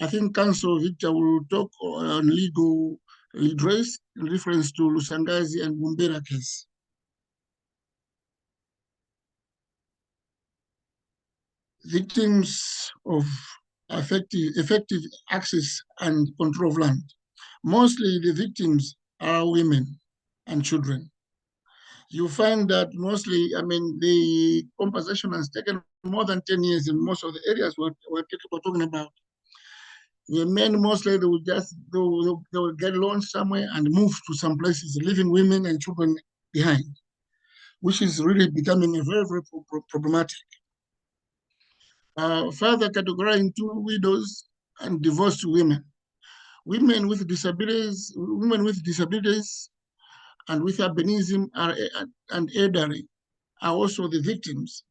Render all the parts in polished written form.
I think Council Victor will talk on legal redress in reference to Lusangazi and Bumbera case. Victims of effective access and control of land. Mostly the victims are women and children. You find that mostly, I mean, the compensation has taken more than 10 years in most of the areas we're talking about. The men mostly they will get loans somewhere and move to some places, leaving women and children behind, which is really becoming a very, very problematic. Further categorized into widows and divorced women. Women with disabilities and with albinism and elderly are also the victims.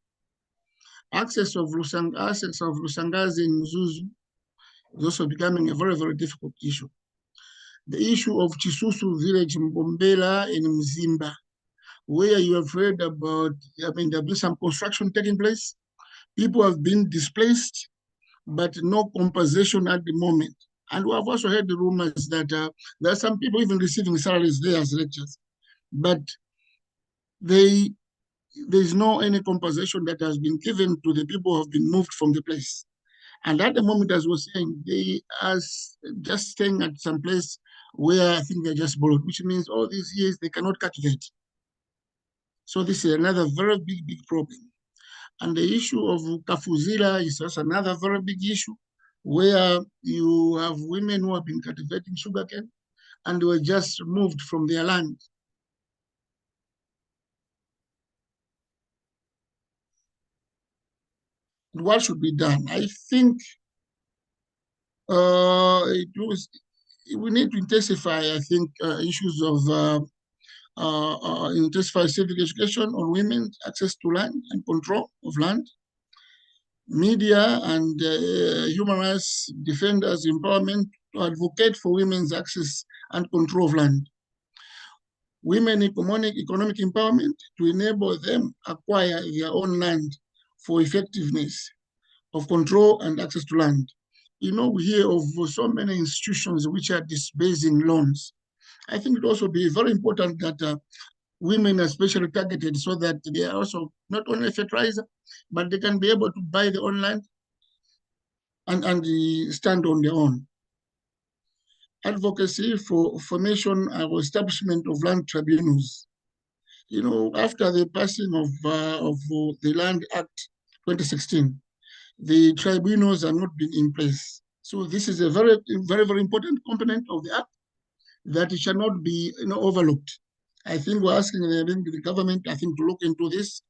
Access of Lusangazi in Mzuzu is also becoming a very, very difficult issue. The issue of Chisusu village in Mbombela in Mzimba, where you have heard about, I mean, there'll be some construction taking place. People have been displaced, but no compensation at the moment. And we have also heard the rumors that there are some people even receiving salaries there as lecturers, but there's no any compensation that has been given to the people who have been moved from the place. And at the moment, as we're saying, they are just staying at some place where I think they're just borrowed, which means all these years they cannot cultivate. So this is another very big, big problem. And the issue of Kafuzila is also another very big issue, where you have women who have been cultivating sugarcane and were just moved from their land. What should be done? I think we need to intensify, I think, issues of intensify civic education on women's access to land and control of land, media and human rights defenders empowerment to advocate for women's access and control of land. Women economic empowerment to enable them acquire their own land for effectiveness of control and access to land. You know, we hear of so many institutions which are disbursing loans. I think it also be very important that women are especially targeted so that they are also not only a fertilizer, but they can be able to buy their own land and stand on their own. Advocacy for formation or establishment of land tribunals. You know, after the passing of the Land Act 2016, the tribunals have not been in place. So this is a very, very, very important component of the act that it shall not be overlooked. I think we're asking the government, I think, to look into this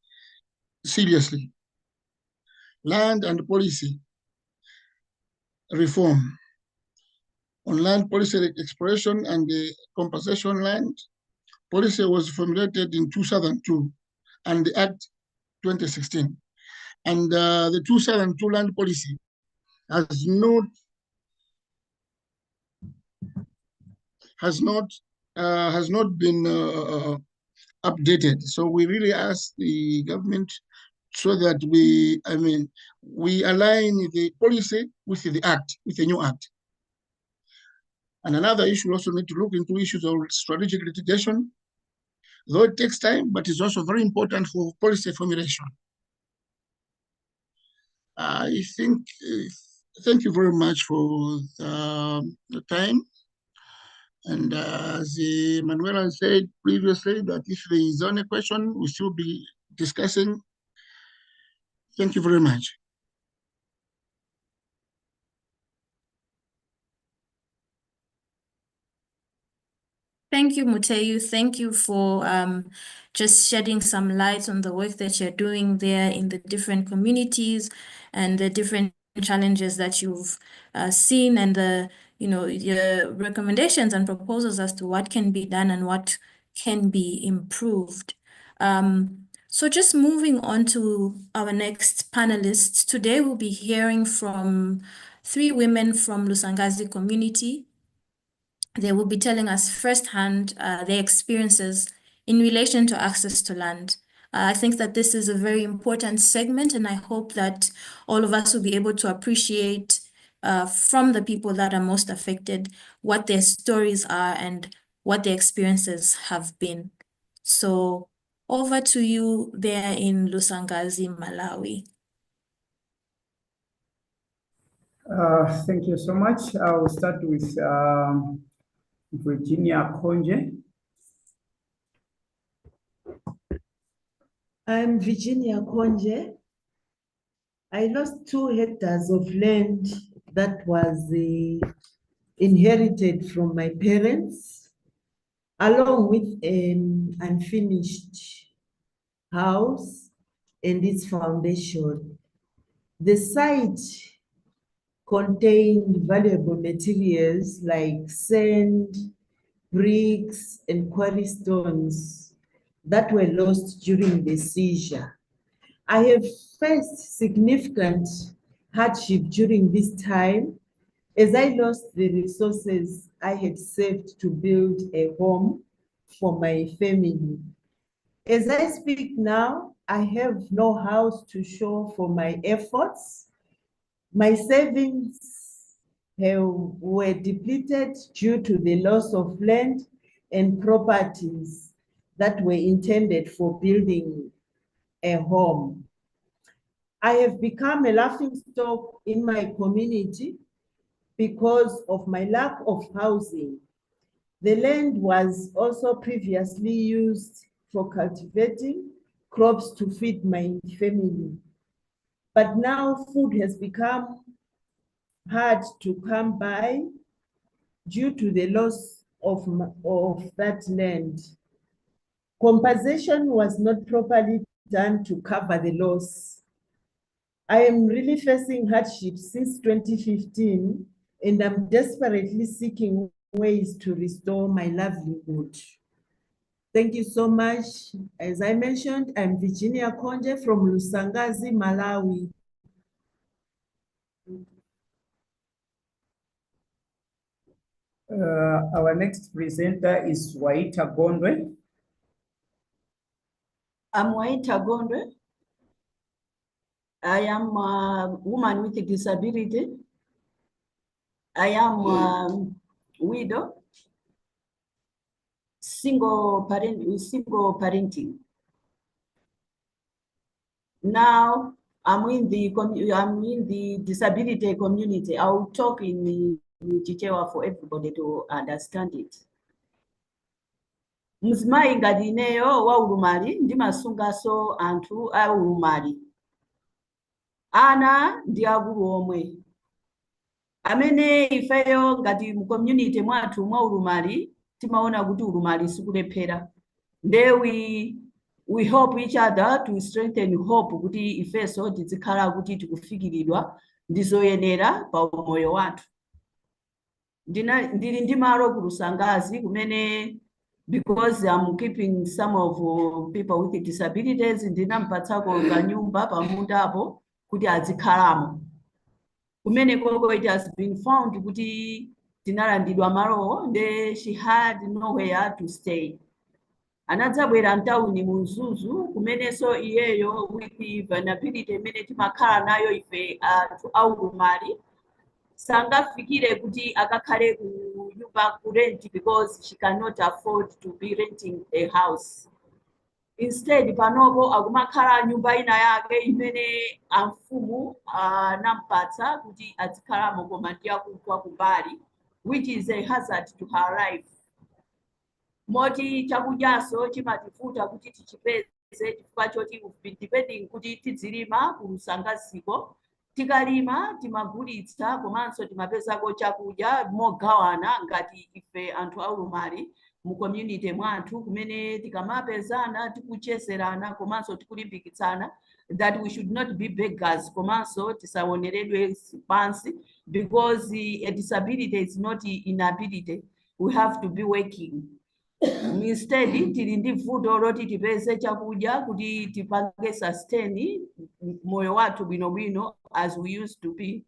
seriously. Land and policy reform. On land policy exploration and the compensation land, policy was formulated in 2002 and the Act 2016. And the 2002 land policy has not been updated. So we really ask the government so that we align the policy with the act, with the new act. And another issue, we also need to look into issues of strategic litigation, though it takes time, but it's also very important for policy formulation. I think, thank you very much for the time. And as Manuela said previously, that if there is any question, we should be discussing. Thank you very much. Thank you, Muteyu. Thank you for just shedding some light on the work that you're doing there in the different communities and the different challenges that you've seen and your recommendations and proposals as to what can be done and what can be improved. So just moving on to our next panelists, today we'll be hearing from 3 women from Lusangazi community. They will be telling us firsthand their experiences in relation to access to land. I think that this is a very important segment, and I hope that all of us will be able to appreciate from the people that are most affected, what their stories are and what their experiences have been. So over to you there in Lusangazi, Malawi. Thank you so much. I will start with Virginia Konje. I'm Virginia Konje. I lost 2 hectares of land that was inherited from my parents, along with an unfinished house and its foundation. The site contained valuable materials like sand, bricks, and quarry stones that were lost during the seizure. I have faced significant hardship during this time as I lost the resources I had saved to build a home for my family. As I speak now, I have no house to show for my efforts. My savings were depleted due to the loss of land and properties that were intended for building a home. I have become a laughingstock in my community because of my lack of housing. The land was also previously used for cultivating crops to feed my family. But now food has become hard to come by due to the loss of that land. Compensation was not properly done to cover the loss. I am really facing hardship since 2015, and I'm desperately seeking ways to restore my livelihood. Thank you so much. As I mentioned, I'm Virginia Konje from Lusangazi, Malawi. Our next presenter is Waita Gondwe. I'm Waita Gondwe. I am a woman with a disability. I am a widow, single parenting. Now I'm in the disability community. I will talk in Chichewa for everybody to understand it. Mzimayi ngati ineyo wa ulumali ndimasungaso anthu a ulumali. Ana ndi akulu omwe. Amene ifeyo ngati mu community mwathu mwa ulumali timaona kuti ulumali sikulephera. We help each other to strengthen hope kuti ifeso tizikhala kuti tikufikiridwa ndizoyenera pa umoyo wathu. Ndili ndi malo ku Lusangazi kumene because I'm keeping some of people with disabilities, ndinampatsako kanyumba pamundapo kuti azikhalamo. Kumene koko it has been found kuti tinalandidwa malowo, and she had nowhere to stay. Anadzabwera mtawuni mu Mzuzu kumenenso iyeyo with vulnerability imene timakhala nayo ife anthu aulumali sangafikire kuti akakhale ku nyumba ku rent because she cannot afford to be renting a house. Instead panopo akumakhala nyumba ina yake imene amfumu anampatsa kuti azikhalamo koma ndi akugwa kumbali, which is a hazard to her life. Moti chakudyaso chimativuta kuti tichipeze chifukwa choti we've been depending kuti tizilima ku Lusangaziko. Tikalima timagulitsa komanso timapezako chakudya mogawana ngati ife anthu aulumali mu community mwathu kumene tikamapezana tikucheserana komanso tikulimbikitsana that we should not be beggars komanso tisaoneredwe pansi because a disability is not inability. We have to be working. Instead tili ndi vuto loti tipeze chakudya kuti tipange sustain moyo wathu bwinobwino as we used to be.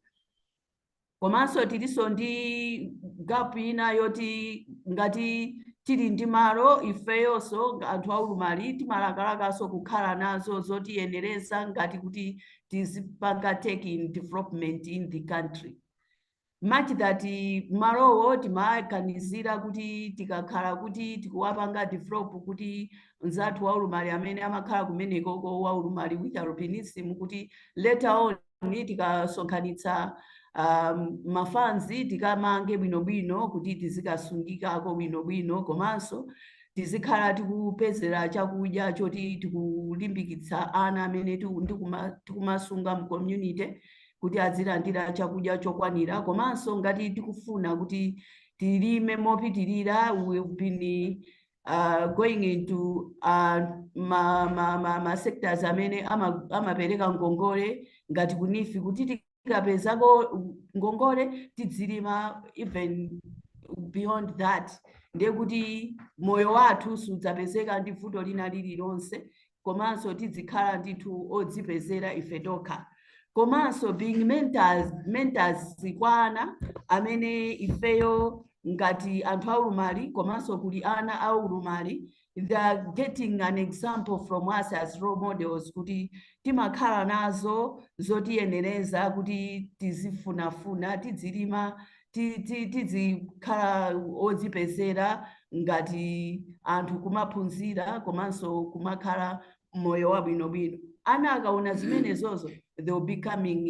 Komanso tiliso ndi gap ina yoti ngati tili ndi malo ifeyonso anthu aulumali timalakalakaso kukhala nazo zotiyenereza ngati kuti tizipanga taking development in the country. much that malowo timaganizira kuti tikakhala kuti tikuwapanga develop kuti nzathu waulumali amene amakhala kumeneko waulumali with albinism kuti later on tikasonkhanitsa mafanzi tikamange bwinobwino kuti tizikasungikako bwinobwino komanso tizikhala tikupezera chakudya choti tikulimbikitsa ana amene tikumasunga mu community kuti azilandira chakudya chokwanira komanso ngati tikufuna kuti tilime mopitirira. We've been going into ma sectors amene amapereka ngongole ngati kunifi kuti tikapezako ngongole tidzilima even beyond that, ndiye kuti moyo wathu sudzapezeka ndi vuto lina lililonse komanso tidzikhala ndithu odzipezera ife tokha. Komanso being mentors kwa ana amene ifeyo ngati anthu aulumali komanso kuli ana aulumali, they are getting an example from us as role models kuti timakhala nazo zotiyenereza kuti tizifunafuna tidzilima tizikhala odzipezera ngati anthu kumaphunzira komanso kumakhala moyo wabwinobwino. Ana akaona zimenezozo they will be coming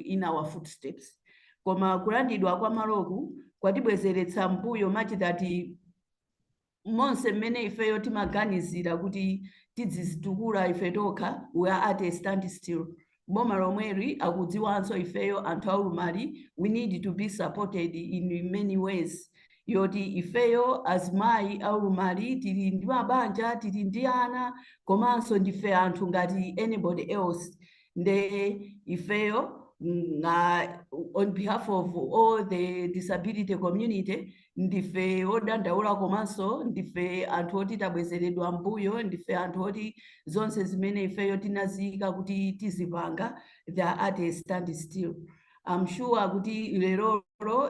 in our footsteps. Koma kulandidwa kwa maloku kwatibwezeretsa mbuyo much that monse mmene ifeyo timaganizira kuti tidzizitukula ife tokha, we are at a standstill. Boma lomweri akudziwanso ifeyo anthu aulumali we need to be supported in many ways. Yoti ifeyo azimayi aulumali tili ndi mabanja, tili ndi ana komanso ndife anthu ngati anybody else. Nde ifeyo on behalf of all the disability community ndife odandaula komanso ndife anthu oti tabwezeredwa mbuyo, ndife anthu oti zonse zimene ifeyo tinazika kuti tizipanga they are at a standstill. I'm sure kuti lero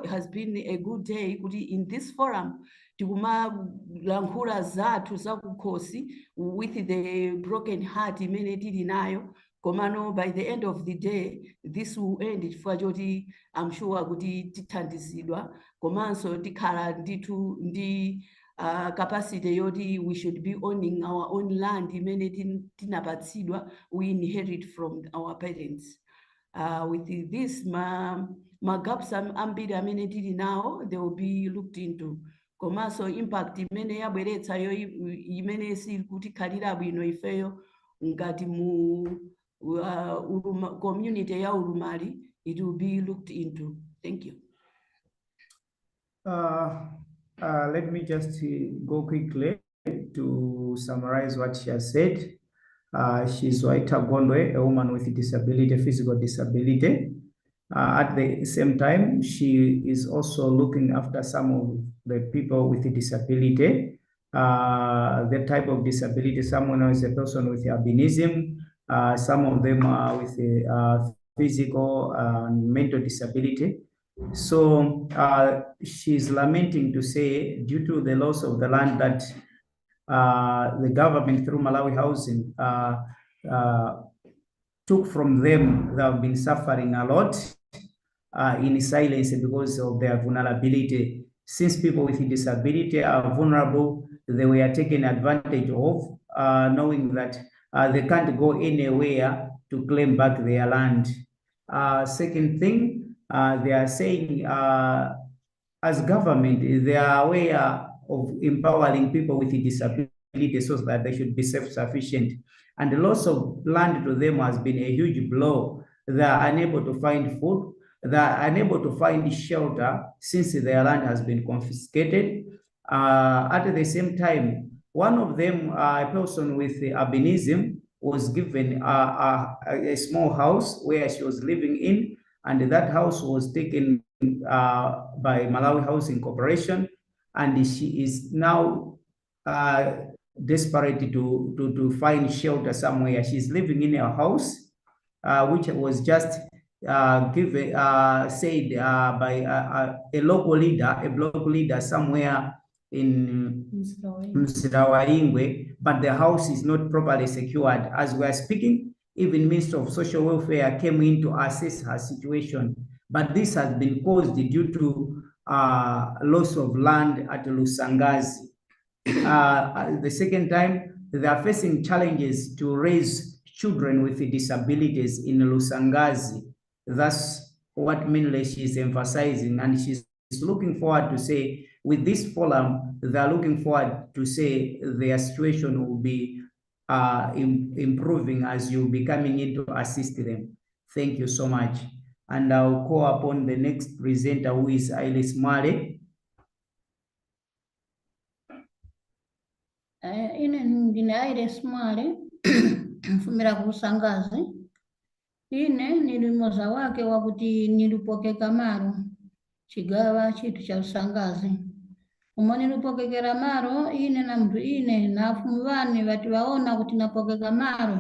has been a good day kuti in this forum tikumalankhula zathu zakukhosi with the broken heart imene tili nayo. Komano by the end of the day this will end chifukwa choti I'm sure kuti tithandizidwa komanso tikhala ndithu ndi capacity yoti we should be owning our own land imene tinapatsidwa we inherit from our parents. With this gaps ambiri amene tili nawo they will be looked into. Komanso impact imene yabweretsayo imene sili kuti khalira bwino ifeyo ngati mu community ya ulumali, it will be looked into. Thank you. Let me just go quickly to summarize what she has said. She's Waita Gondwe, a woman with disability, physical disability. At the same time, she is also looking after some of the people with disability. The type of disability, someone is a person with albinism, some of them are with physical and mental disability. So she's lamenting to say, due to the loss of the land that the government through Malawi Housing took from them, they have been suffering a lot in silence because of their vulnerability. Since people with disability are vulnerable, they were taken advantage of, knowing that they can't go anywhere to claim back their land. Second thing, they are saying as government, they are aware of empowering people with disability so that they should be self-sufficient. And the loss of land to them has been a huge blow. They are unable to find food. They are unable to find shelter since their land has been confiscated. At the same time, one of them, a person with albinism, was given a small house where she was living in, and that house was taken by Malawi Housing Corporation, and she is now desperate to find shelter somewhere. She's living in a house which was just given, said by a local leader, a block leader somewhere in Msirawaingwe, but the house is not properly secured. As we are speaking, even Minister of Social Welfare came in to assess her situation. but this has been caused due to loss of land at Lusangazi. The second time, they are facing challenges to raise children with disabilities in Lusangazi. That's what mainly she's emphasizing, and she's looking forward to say, with this forum, they're looking forward to say their situation will be improving as you'll be coming in to assist them. Thank you so much. And I'll call upon the next presenter, who is Ailis Male. Ine ndine Ailis Male mfumira ku Lusangazi. Ine nili mmoza wake wakuti nilipokeka maro chigawa chitu cha Lusangazi. Umo nilipokekera maro ine na mndu ine na afumu vane vati waona kuti napokeka maro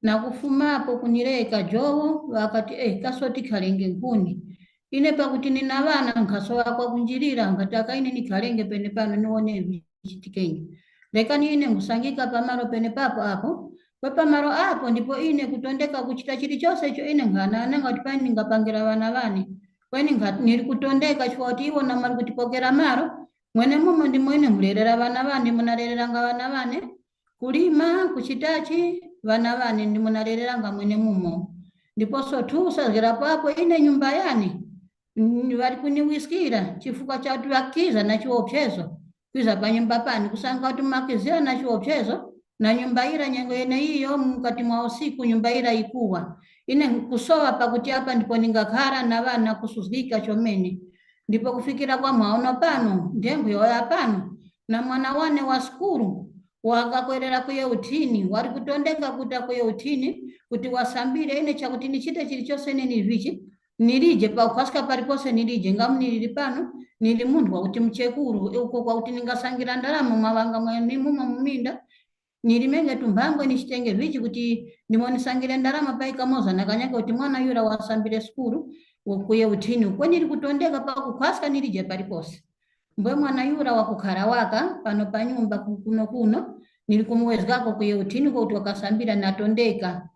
na kufumapo kunileka jowo wakati kasoti khalenge nkuni. Ine pakuti nina vana nkhaso wakwa kunjirira nkataka ine nikhalenge pene pano nione vichitikenge. Lekani ine nkusangika pamaro pene papo apo. Pamaro apo ndipo ine kutondeka kuchita chilichonse icho ine ngana ngati pani ningapangira vana vane. Kweni nili kutondeka chifukwa iwo na mali kutipokera maro. Mwene mumo ndimo ine nkulelera vana vane munalelelanga vana vane. Kulima kuchitachi vana vane ndimunalelelanga mwene mumo. Ndipo sotusa papo ine nyumba yani vari kuniwiskira chifukwa chatu vakiza na chiopsezo. Kwiza pa nyumba pani kusanga kuti makizira na chiopsezo na nyumba ira nyengo ene iyo mukati mwa usiku nyumba ira ikuwa. Ine kusowa pakuti apa ndipo ningakhala na vana kusuzika chomene. Ndipo kufikira kwa mwaono pano ndengo yoya pano na mwana wane wa skulu wakakwerera kuye utini wari kutondeka kuta kuye utini kuti wasambire ine chakuti nichite chilichonse nini vichi nilije pa ukasika paripose nilije ngamu nilili pano nili munthu wakuti mchekuru uko kwakuti ningasangira ndalama mwavanga mwene mumo muminda nilimenge tumbangwe nichitenge vichi kuti ndimonisangire ndalama paikamoza nakanyake kuti mwana yura wasambire skulu kuye utini uko nili kutondeka pa kukwasika nilije paripose. Mbwe mwana yura wakukhala waka pano pa nyumba kuno nili kumuwezgako kuye utini kuti wakasambira natondeka.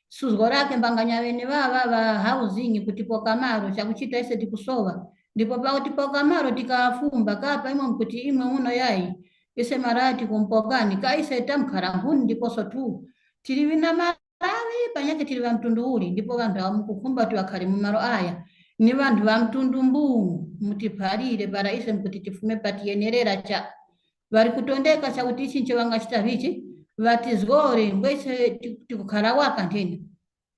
Suzgo lake mbanganya wene va housing kutipoka maro chakuchita ise tikusowa. Ndipo pa kutipoka maro tikafumba kapa imwe mkuti imwe uno yai ise marati kumpokani kaise tamkharanguni ndipo sotu tilivina Malawi panyake tiliva mtundu uli ndipo vantu vamukukumba tiwakhale mumaro aya ni vantu va mtundu mbuu mutiphalire para ise mkuti tifume patiyenerera cha vari kutondeka chakuti ichi ncho vangachita vichi vatizgore mbwese tikukhala waka ntheni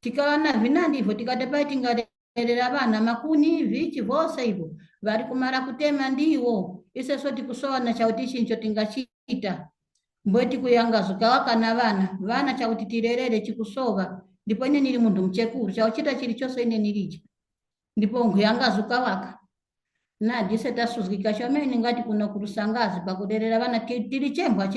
tikawana vinandi ivo tikatepa tingalelera vana makuni vichi vose ivo vari kumara kutema ndiwo iseso tikusowana chakuti ichi ncho tingachita mbwe tikuyangazuka waka na vana chakuti tirerere chikusova ndipo ine nili munthu mchekuru chauchita chilichonse ine nilije ndipo nkuyangazuka waka nadise tasuzgika chomene ngati kuno ku Lusangazi pakuderera vana tili chembwa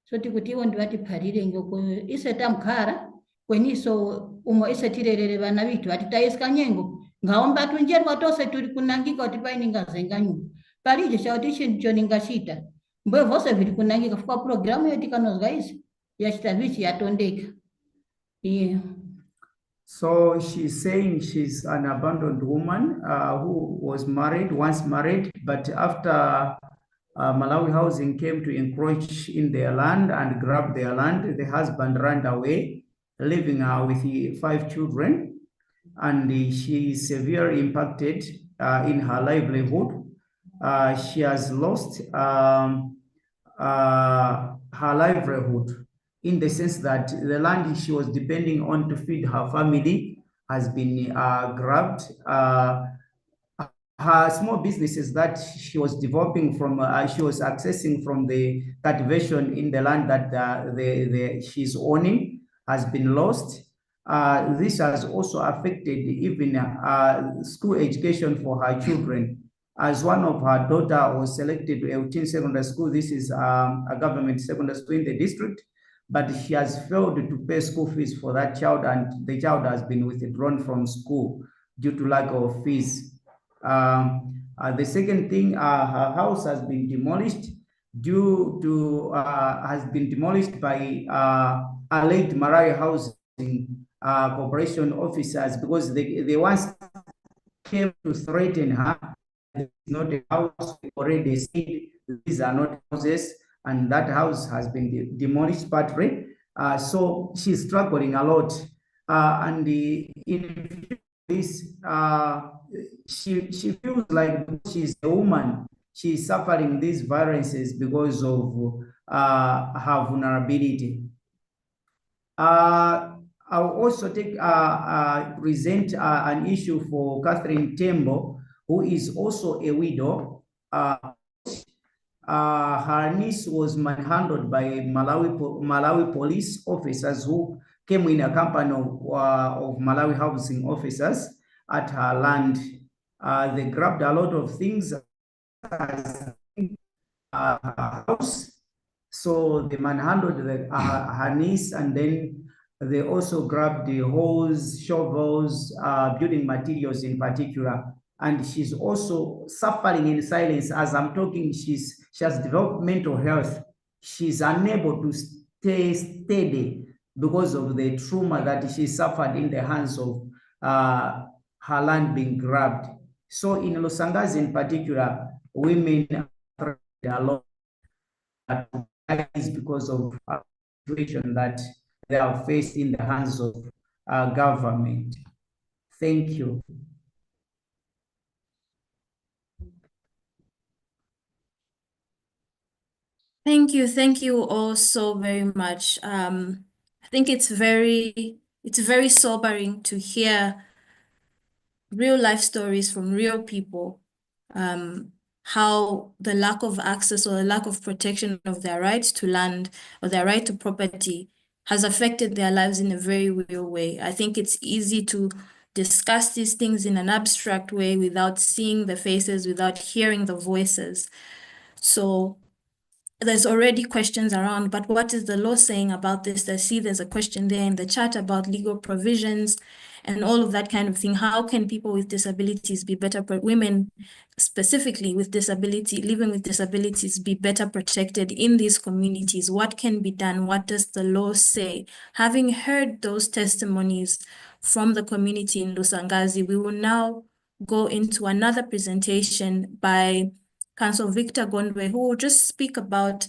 so tikuti iwo ndivatiphalire ngoko ise tamkhara kweniso umo ise tirerere vana vitu atitaisika nyengo ngaomba tunjerwa tose tuli kunangika kuti paini ngazenga nyumba palije chauti ichi ndicho ningachita mbwe vose vili kunangika fukwa programu yetu ikanozga isi yachita vichi yatondeka. Yeah. So she's saying she's an abandoned woman who was once married, but after Malawi Housing came to encroach in their land and grab their land, the husband ran away, leaving her with 5 children, and she is severely impacted in her livelihood. She has lost her livelihood in the sense that the land she was depending on to feed her family has been grabbed. Her small businesses that she was developing from, she was accessing from the cultivation in the land that she's owning has been lost. This has also affected even school education for her children. As one of her daughter was selected to Eutin Secondary School, this is a government secondary school in the district, but she has failed to pay school fees for that child, and the child has been withdrawn from school due to lack of fees. The second thing, her house has been demolished by alleged Malawi Housing Corporation officers, because they once came to threaten her. It's not a house. We already said these are not houses, and that house has been demolished partly. So she's struggling a lot. And in this, she feels like she's a woman. She's suffering these violences because of her vulnerability. I'll also present an issue for Catherine Tembo, who is also a widow. Her niece was manhandled by Malawi police officers who came in a company of Malawi housing officers at her land. They grabbed a lot of things at her house. So they manhandled her niece, and then they also grabbed the hoes, shovels, building materials in particular. And she's also suffering in silence. As I'm talking, she has developed mental health. She's unable to stay steady because of the trauma that she suffered in the hands of her land being grabbed. So in Lusangazi in particular, women are a lot is because of a situation that they are faced in the hands of government. Thank you. Thank you all so very much. I think it's very sobering to hear real life stories from real people, how the lack of access or the lack of protection of their right to land or their right to property has affected their lives in a very real way. I think it's easy to discuss these things in an abstract way without seeing the faces, without hearing the voices. So there's already questions around, but what is the law saying about this? I see there's a question there in the chat about legal provisions and all of that kind of thing. How can people with disabilities be better, women specifically with disability, living with disabilities, be better protected in these communities? What can be done? What does the law say? Having heard those testimonies from the community in Lusangazi, we will now go into another presentation by Council Victor Gondwe, who will just speak about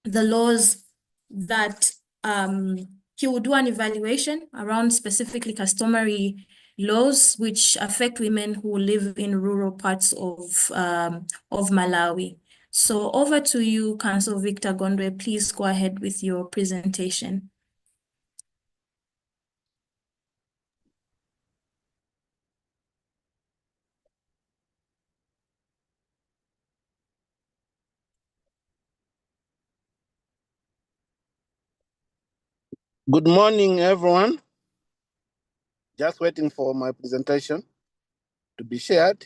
the laws that he will do an evaluation around specifically customary laws which affect women who live in rural parts of Malawi. So over to you, Council Victor Gondwe. Please go ahead with your presentation. Good morning, everyone. Just waiting for my presentation to be shared.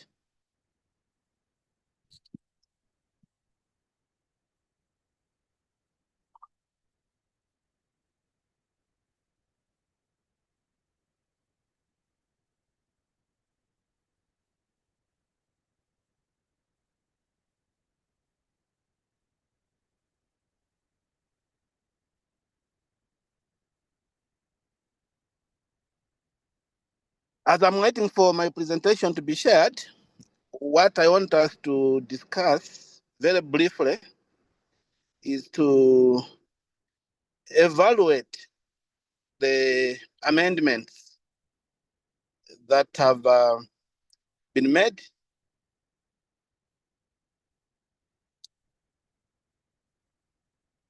As I'm waiting for my presentation to be shared, what I want us to discuss very briefly is to evaluate the amendments that have been made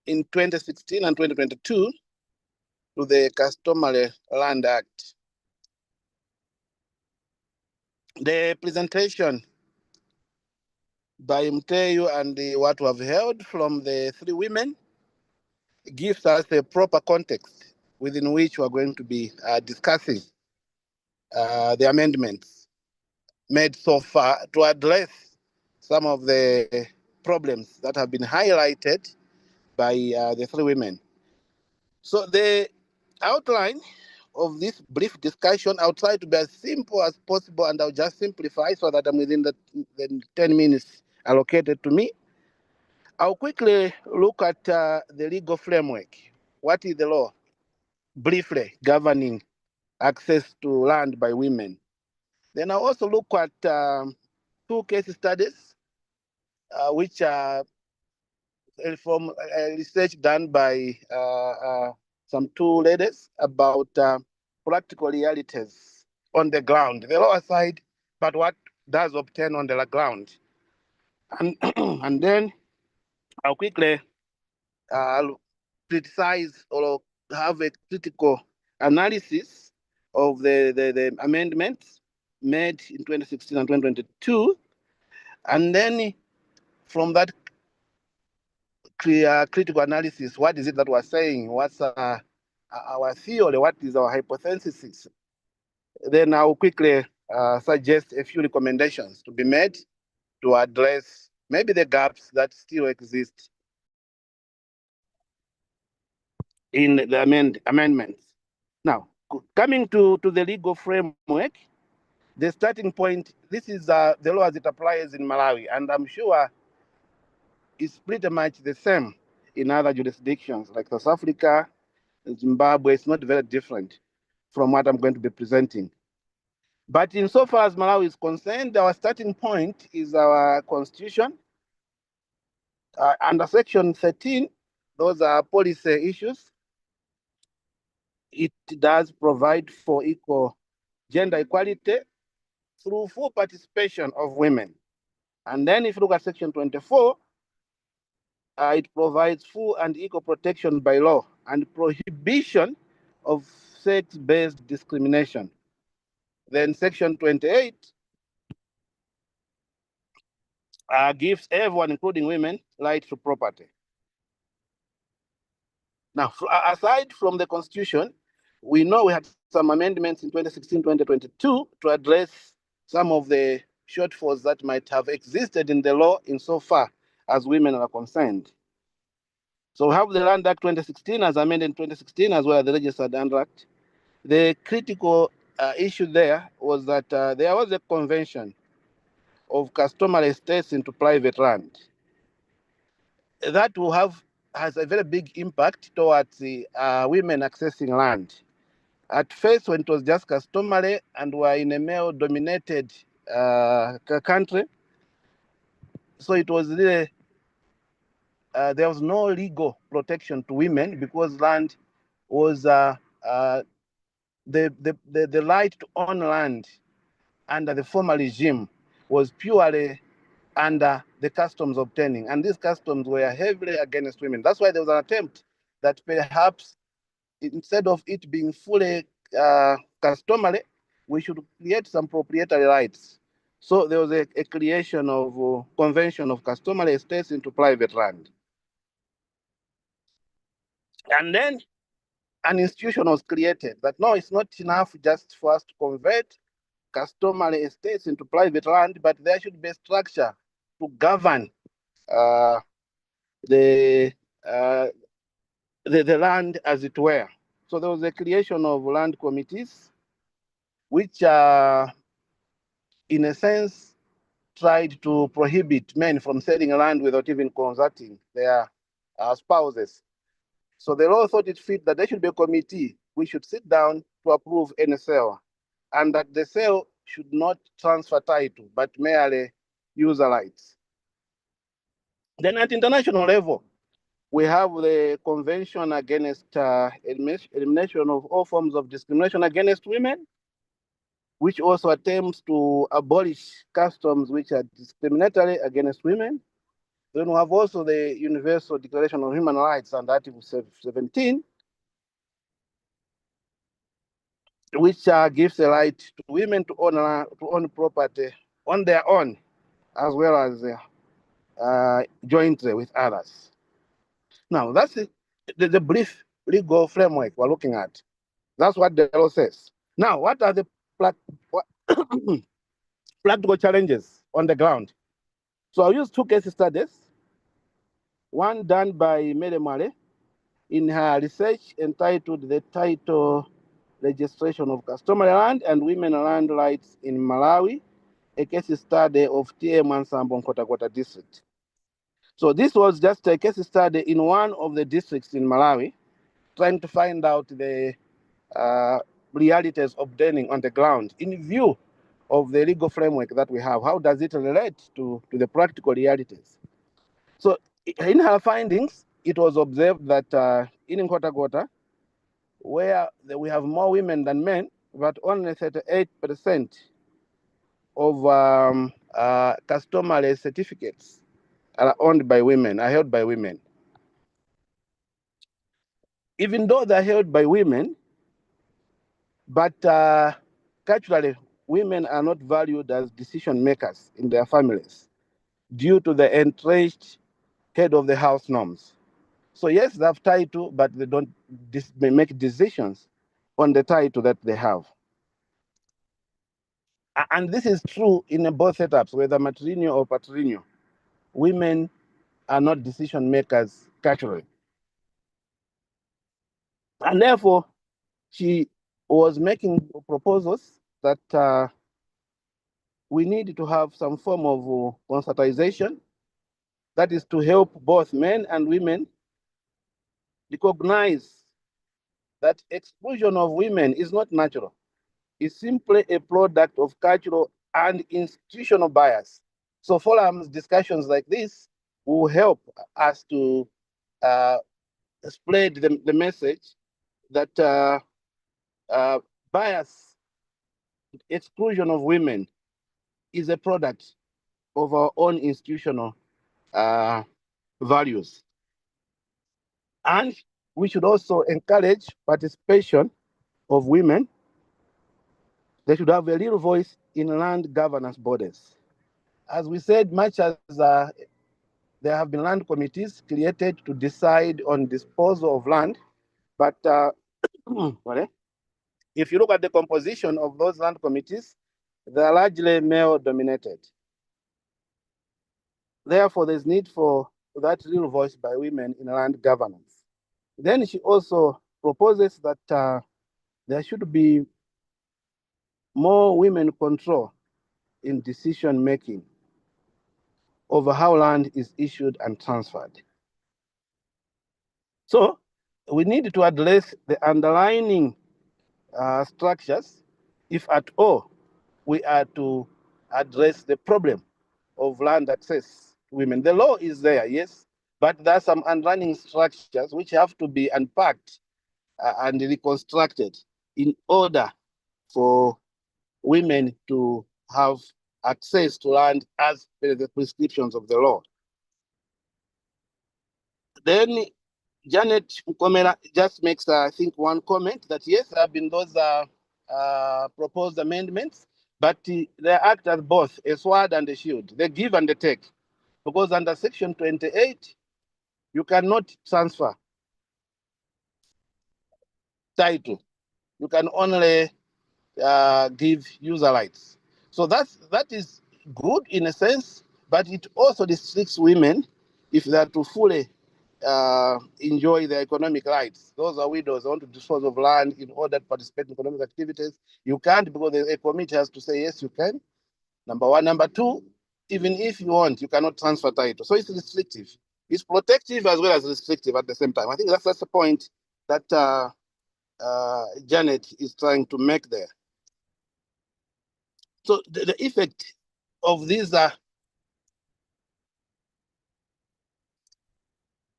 in 2016 and 2022 to the Customary Land Act. The presentation by Mteyu and what we have heard from the three women gives us a proper context within which we are going to be discussing the amendments made so far to address some of the problems that have been highlighted by the three women. So the outline of this brief discussion, I'll try to be as simple as possible, and I'll just simplify so that I'm within the 10 minutes allocated to me. I'll quickly look at the legal framework. What is the law, briefly, governing access to land by women? Then I also look at 2 case studies, which are from research done by some 2 ladies about practical realities on the ground, the lower side, but what does obtain on the ground. And, and then I'll quickly criticize or have a critical analysis of the amendments made in 2016 and 2022. And then from that critical analysis, what is it that we're saying? What's our theory? What is our hypothesis? Then I'll quickly suggest a few recommendations to be made to address maybe the gaps that still exist in the amendments. Now, coming to the legal framework, the starting point, this is the law as it applies in Malawi, and I'm sure it's pretty much the same in other jurisdictions like South Africa, Zimbabwe. It's not very different from what I'm going to be presenting. But insofar as Malawi is concerned, our starting point is our constitution. Under section 13, those are policy issues. It does provide for equal gender equality through full participation of women. And then if you look at section 24, it provides full and equal protection by law and prohibition of sex-based discrimination. Then section 28 gives everyone, including women, right to property. Now, aside from the Constitution, we know we had some amendments in 2016, 2022 to address some of the shortfalls that might have existed in the law insofar as women are concerned. So we have the Land Act 2016 as amended in 2016, as well as the Registered Land Act. The critical issue there was that there was a convention of customary estates into private land. That has a very big impact towards the women accessing land. At first, when it was just customary and we're in a male-dominated country, so it was really, there was no legal protection to women because land was the right to own land under the former regime was purely under the customs obtaining, and these customs were heavily against women. That's why there was an attempt that perhaps instead of it being fully customary, we should create some proprietary rights. So there was a creation of convention of customary estates into private land. And then an institution was created that no, it's not enough just for us to convert customary estates into private land, but there should be a structure to govern the land, as it were. So there was a creation of land committees, which in a sense tried to prohibit men from selling land without even consulting their spouses. So the law thought it fit that there should be a committee. We should sit down to approve any sale, and that the sale should not transfer title, but merely user rights. Then at international level, we have the Convention Against Elimination of All Forms of Discrimination Against Women, which also attempts to abolish customs which are discriminatory against women. Then we have also the Universal Declaration of Human Rights and Article 17, which gives the right to women to own property on their own, as well as jointly with others. Now, that's the brief legal framework we're looking at. That's what the law says. Now, what are the practical challenges on the ground? So I'll use 2 case studies. One done by Mary Male in her research entitled The Title Registration of Customary Land and Women Land Rights in Malawi, a case study of T.A. Mansambo Nkhotakota district. So this was just a case study in one of the districts in Malawi, trying to find out the realities obtaining on the ground in view of the legal framework that we have. How does it relate to the practical realities? So in her findings, it was observed that in Nkota, where we have more women than men, but only 38% of customary certificates are owned by women, are held by women. Even though they're held by women, but culturally, women are not valued as decision makers in their families due to the entrenched head of the house norms. So yes, they have title, but they don't make decisions on the title that they have. And this is true in both setups, whether matrilineal or patrilineal. Women are not decision makers culturally. And therefore, she was making proposals that we need to have some form of concertization, that is to help both men and women recognize that exclusion of women is not natural. It's simply a product of cultural and institutional bias. So forums, discussions like this will help us to spread the message that bias, exclusion of women is a product of our own institutional values. And we should also encourage participation of women. They should have a real voice in land governance bodies. As we said, much as there have been land committees created to decide on disposal of land, but if you look at the composition of those land committees, they are largely male dominated. Therefore, there's need for that real voice by women in land governance. Then she also proposes that there should be more women control in decision making over how land is issued and transferred. So we need to address the underlying structures, if at all we are to address the problem of land access to women. The law is there, yes, but there are some underlying structures which have to be unpacked and reconstructed in order for women to have access to land as per the prescriptions of the law. Then Janet Mkomera just makes, I think, one comment that yes, there have been those proposed amendments, but they act as both a sword and a shield. They give and they take. Because under Section 28, you cannot transfer title. You can only give user rights. So that is good in a sense, but it also restricts women if they are to fully enjoy their economic rights. Those are widows, want to dispose of land in order to participate in economic activities. You can't, because a committee has to say, yes, you can. Number one. Number two, even if you want, you cannot transfer title. So it's restrictive. It's protective as well as restrictive at the same time. I think that's the point that Janet is trying to make there. So the effect of these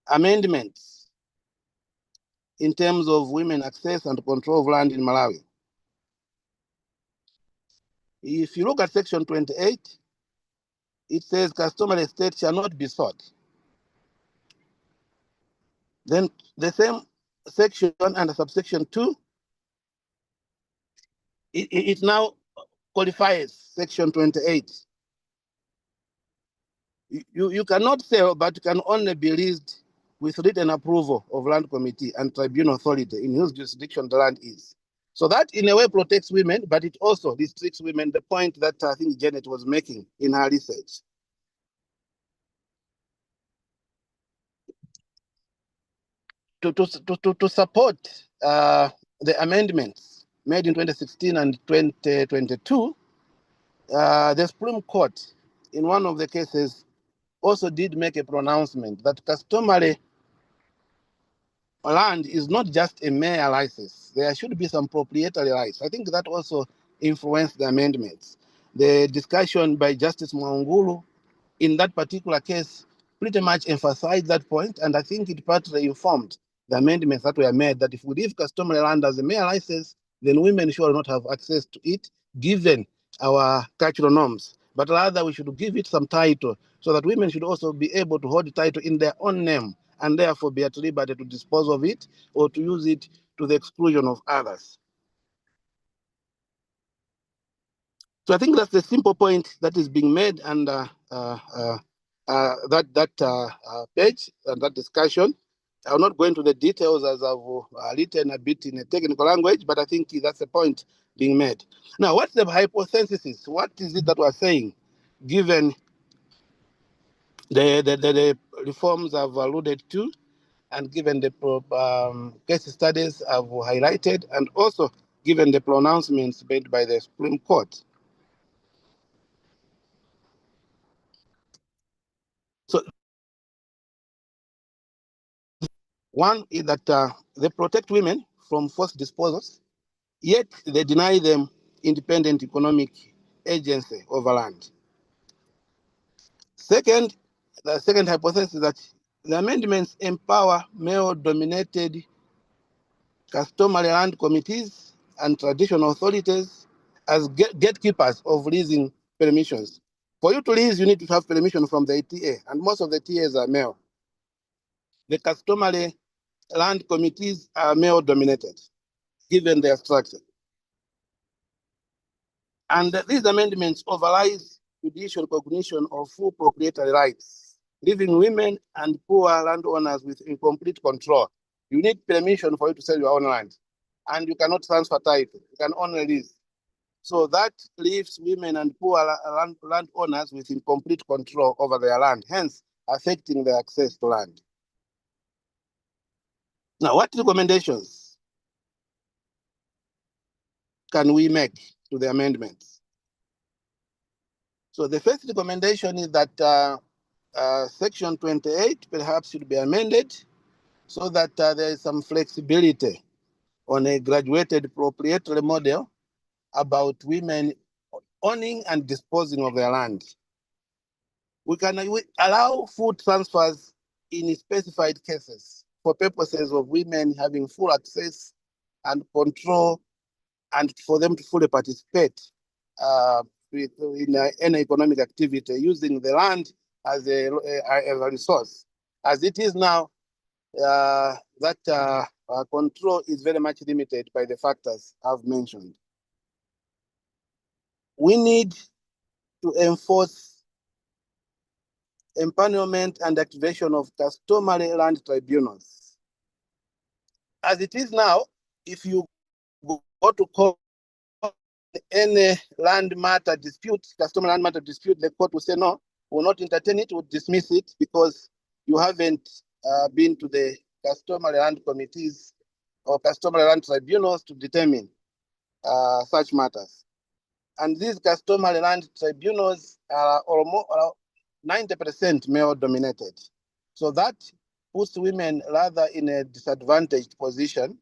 amendments in terms of women access and control of land in Malawi. If you look at Section 28, it says customary estate shall not be sold. Then the same section under subsection 2, it now qualifies Section 28. You cannot sell, but you can only be leased with written approval of land committee and tribunal authority in whose jurisdiction the land is. So that in a way protects women, but it also restricts women, the point that I think Janet was making in her research. To support the amendments made in 2016 and 2022, the Supreme Court, in one of the cases, also did make a pronouncement that customary land is not just a mere license. There should be some proprietary rights. I think that also influenced the amendments. The discussion by Justice Mwangulu in that particular case pretty much emphasized that point, and I think it partly informed the amendments that were made, that if we leave customary land as a mere license, then women should not have access to it, given our cultural norms. But rather, we should give it some title, so that women should also be able to hold the title in their own name, and therefore be at liberty to dispose of it or to use it to the exclusion of others. So I think that's the simple point that is being made under that page and that discussion. I will not go into the details as I've written a bit in a technical language, but I think that's the point being made. Now, what's the hypothesis? What is it that we're saying, given the reforms I've alluded to, and given the case studies I've highlighted, and also given the pronouncements made by the Supreme Court? So one is that they protect women from forced disposals, yet they deny them independent economic agency over land. Second, the second hypothesis is that the amendments empower male-dominated customary land committees and traditional authorities as gatekeepers of leasing permissions. For you to lease, you need to have permission from the ETA, and most of the ETAs are male. The customary land committees are male-dominated, given their structure. And these amendments overrides judicial recognition of full proprietary rights, leaving women and poor landowners with incomplete control. You need permission for you to sell your own land, and you cannot transfer title. You can only lease. So that leaves women and poor landowners with incomplete control over their land, hence affecting their access to land. Now, what recommendations can we make to the amendments? So the first recommendation is that Section 28 perhaps should be amended so that there is some flexibility on a graduated proprietary model about women owning and disposing of their land. We can allow full transfers in specified cases for purposes of women having full access and control, and for them to fully participate in any economic activity using the land as a resource. As it is now, that control is very much limited by the factors I've mentioned. We need to enforce empanelment and activation of customary land tribunals. As it is now, if you go to court, any land matter dispute, customary land matter dispute, the court will say, no, will not entertain it, will dismiss it because you haven't been to the customary land committees or customary land tribunals to determine such matters. And these customary land tribunals are almost 90% male dominated. So that puts women rather in a disadvantaged position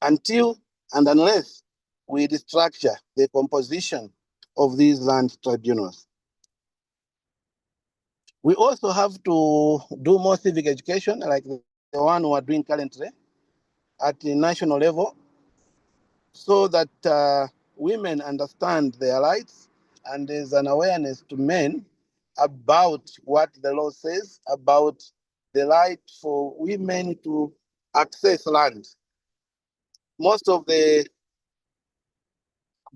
until and unless we restructure the composition of these land tribunals. We also have to do more civic education, like the one we are doing currently at the national level, so that women understand their rights and there's an awareness to men about what the law says about the right for women to access land. Most of the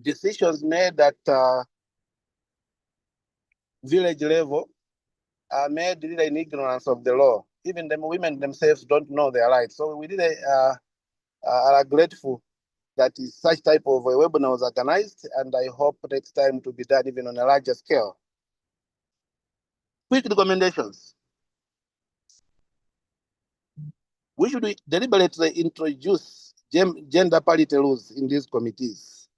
decisions made at village level are made really in ignorance of the law. Even the women themselves don't know their rights. So we really are grateful that such type of a webinar was organized, and I hope next time to be done even on a larger scale. Quick recommendations. We should deliberately introduce gender parity rules in these committees.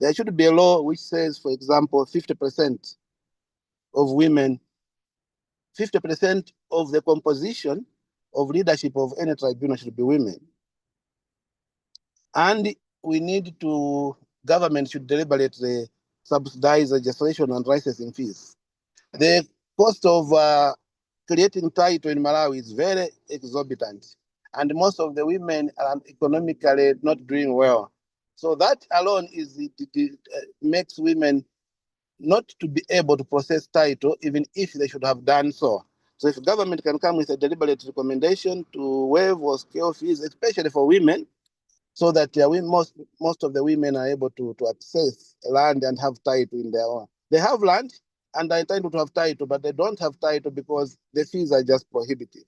There should be a law which says, for example, 50% of women, 50% of the composition of leadership of any tribunal should be women. And we need to, government should deliberately subsidize registration and licensing fees. The cost of creating title in Malawi is very exorbitant, and most of the women are economically not doing well. So that alone makes women not to be able to process title, even if they should have done so. So if government can come with a deliberate recommendation to waive or scale fees, especially for women, so that most of the women are able to access land and have title in their own. They have land and are entitled to have title, but they don't have title because the fees are just prohibitive.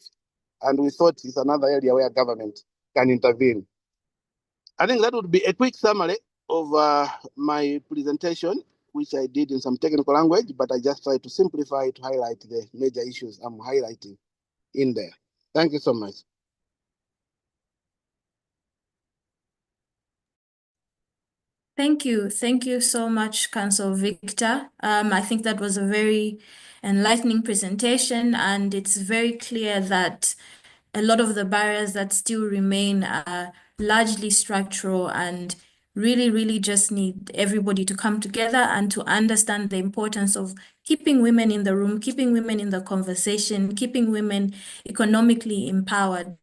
And we thought it's another area where government can intervene. I think that would be a quick summary of my presentation, which I did in some technical language, but I just tried to simplify to highlight the major issues I'm highlighting in there. Thank you so much. Thank you. Thank you so much, Council Victor. I think that was a very enlightening presentation, and it's very clear that a lot of the barriers that still remain are largely structural and really just need everybody to come together and to understand the importance of keeping women in the room, keeping women in the conversation, keeping women economically empowered.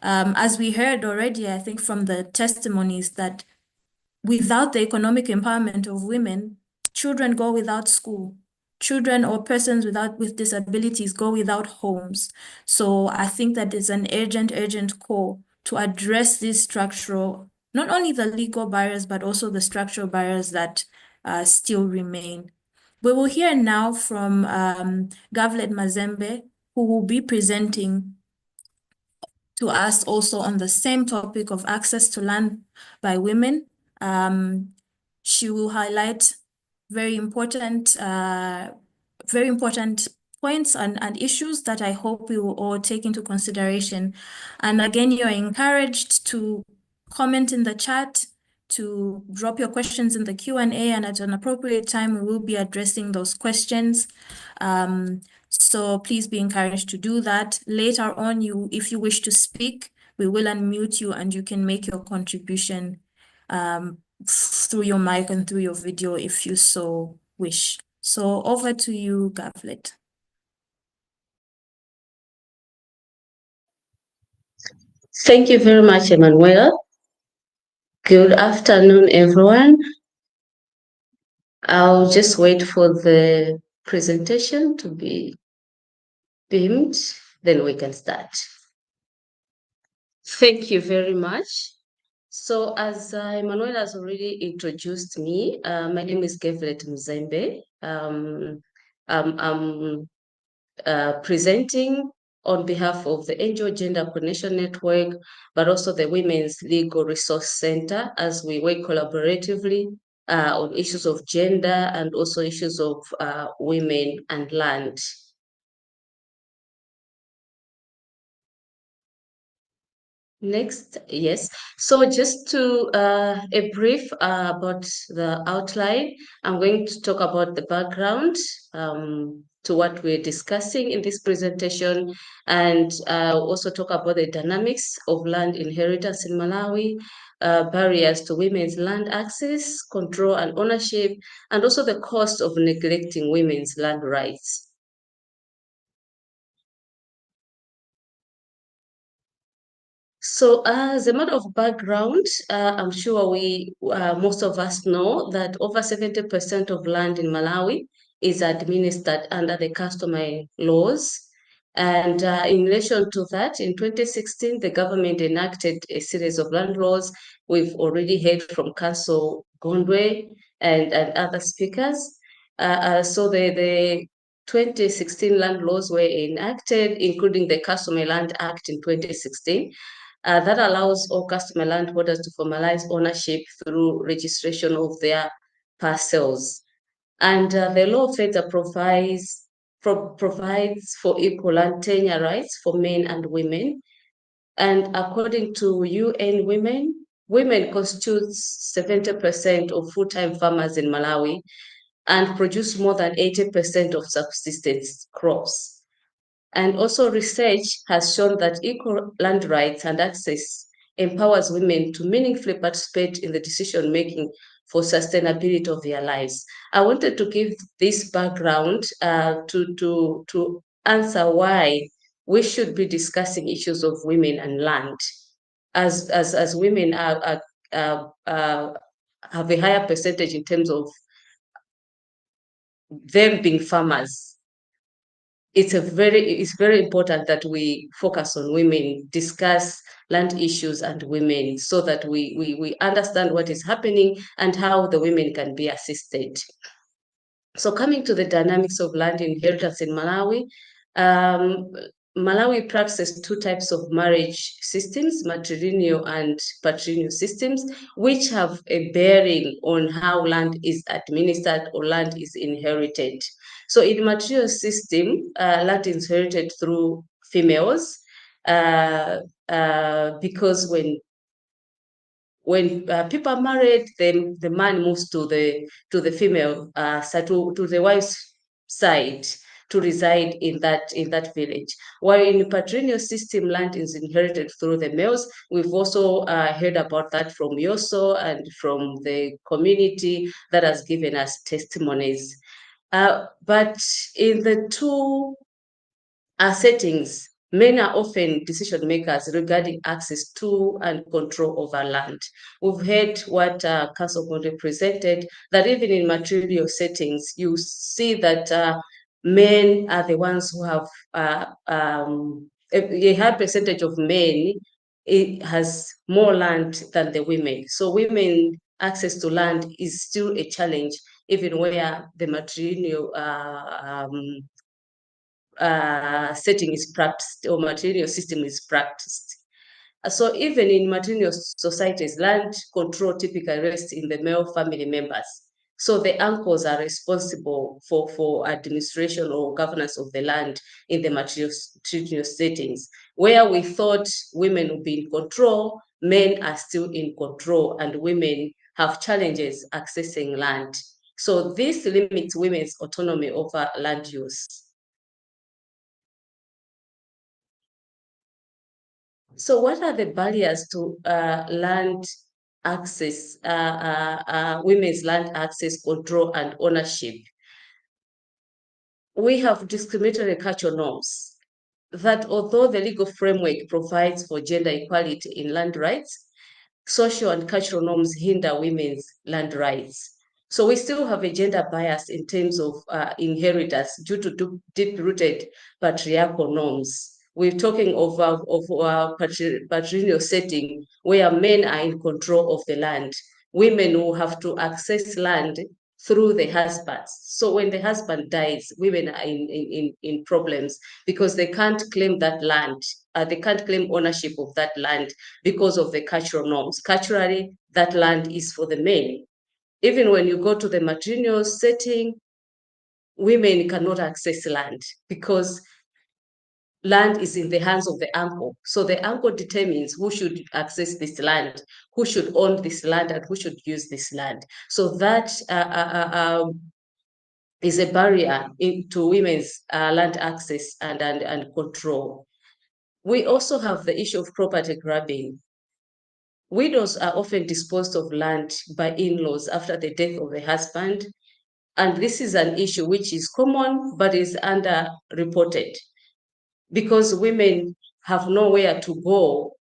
As we heard already, I think from the testimonies, that without the economic empowerment of women, children go without school. Children or persons with disabilities go without homes. So I think that is an urgent call to address these structural, not only the legal barriers, but also the structural barriers that still remain. We will hear now from Gavlet Mazembe, who will be presenting to us also on the same topic of access to land by women. She will highlight very important points and issues that I hope we will all take into consideration. And again, you're encouraged to comment in the chat, to drop your questions in the Q&A, and at an appropriate time, we will be addressing those questions. So please be encouraged to do that. Later on, if you wish to speak, we will unmute you and you can make your contribution through your mic and through your video if you so wish. So over to you, Gavlet. Thank you very much, Emanuela. Good afternoon, everyone. I'll just wait for the presentation to be beamed, then we can start. Thank you very much. So as Emanuela has already introduced me, my name is Gavlet Mazembe. I'm presenting on behalf of the NGO Gender Coordination Network, but also the Women's Legal Resource Center, as we work collaboratively on issues of gender and also issues of women and land. Next, yes. So just to a brief about the outline, I'm going to talk about the background to what we're discussing in this presentation, and also talk about the dynamics of land inheritance in Malawi, barriers to women's land access, control and ownership, and also the cost of neglecting women's land rights. So as a matter of background, I'm sure most of us know that over 70% of land in Malawi is administered under the customary laws. And in relation to that, in 2016, the government enacted a series of land laws. We've already heard from Council Gondwe and other speakers. So the 2016 land laws were enacted, including the Customary Land Act in 2016. That allows all customer landholders to formalize ownership through registration of their parcels. And the law further provides for equal land tenure rights for men and women. And according to UN women constitute 70% of full-time farmers in Malawi and produce more than 80% of subsistence crops. And also research has shown that equal land rights and access empowers women to meaningfully participate in the decision-making for sustainability of their lives. I wanted to give this background to answer why we should be discussing issues of women and land, as women have a higher percentage in terms of them being farmers. It's very important that we focus on women, discuss land issues and women, so that we understand what is happening and how the women can be assisted. So coming to the dynamics of land inheritance in Malawi, Malawi practices two types of marriage systems, matrilineal and patrilineal systems, which have a bearing on how land is administered or land is inherited. So in matrilineal system, land is inherited through females, because when people are married, then the man moves to the female side, to the wife's side, to reside in that village. While in the patrilineal system, land is inherited through the males. We've also heard about that from Yoso and from the community that has given us testimonies. But in the two settings, men are often decision makers regarding access to and control over land. We've heard what Council Gondwe presented, that even in matrilineal settings, you see that men are the ones who have a high percentage of men. It has more land than the women. So women access to land is still a challenge, even where the matrilineal setting is practiced, or matrilineal system is practiced. So even in matrilineal societies, land control typically rests in the male family members. So the uncles are responsible for administration or governance of the land in the matrilineal settings. Where we thought women would be in control, men are still in control, and women have challenges accessing land. So this limits women's autonomy over land use. So what are the barriers to land access, women's land access, control, and ownership? We have discriminatory cultural norms that, although the legal framework provides for gender equality in land rights, social and cultural norms hinder women's land rights. So we still have a gender bias in terms of inheritance due to deep-rooted patriarchal norms. We're talking of patrilineal setting where men are in control of the land. Women will have to access land through the husbands. So when the husband dies, women are in problems because they can't claim that land. They can't claim ownership of that land because of the cultural norms. Culturally, that land is for the men. Even when you go to the matrilineal setting, women cannot access land because land is in the hands of the uncle. So the uncle determines who should access this land, who should own this land, and who should use this land. So that is a barrier to women's land access and control. We also have the issue of property grabbing. Widows are often disposed of land by in-laws after the death of the husband. And this is an issue which is common, but is underreported because women have nowhere to go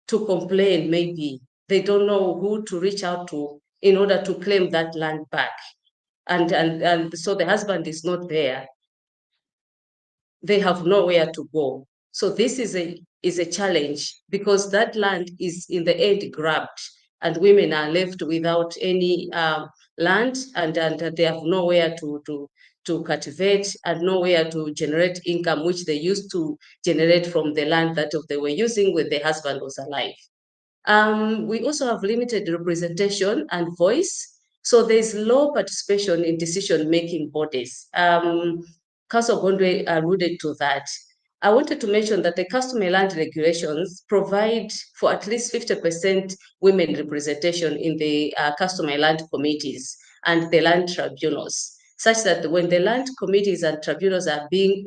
to complain. Maybe they don't know who to reach out to in order to claim that land back. And so the husband is not there. They have nowhere to go. So this is a challenge because that land is in the end grabbed, and women are left without any land, and they have nowhere to cultivate and nowhere to generate income, which they used to generate from the land that they were using when the husband was alive. We also have limited representation and voice. So there's low participation in decision-making bodies. Council Gondwe alluded to that. I wanted to mention that the customary land regulations provide for at least 50% women representation in the customary land committees and the land tribunals, such that when the land committees and tribunals are being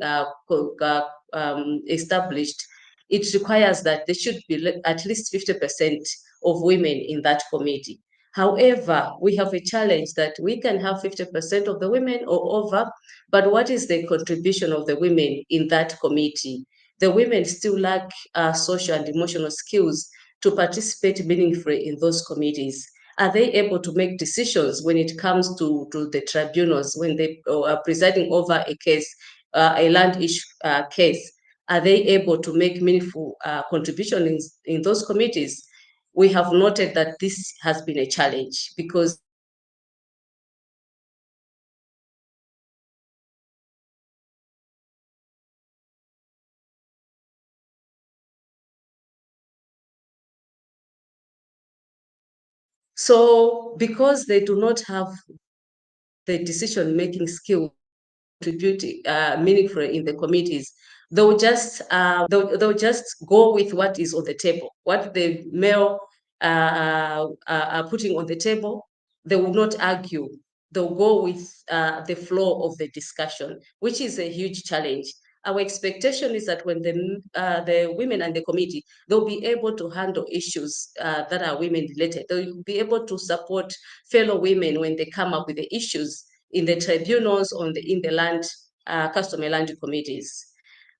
established, it requires that there should be at least 50% of women in that committee. However, we have a challenge that we can have 50% of the women or over, but what is the contribution of the women in that committee? The women still lack social and emotional skills to participate meaningfully in those committees. Are they able to make decisions when it comes to the tribunals, when they are presiding over a case, a land issue case? Are they able to make meaningful contribution in those committees? We have noted that this has been a challenge because because they do not have the decision-making skill contribute meaningfully in the committees, they'll just go with what is on the table, what the male are putting on the table. They will not argue. They'll go with the flow of the discussion, which is a huge challenge. Our expectation is that when the women and the committee, they'll be able to handle issues that are women related. They'll be able to support fellow women when they come up with the issues in the tribunals, in the land, customary land committees.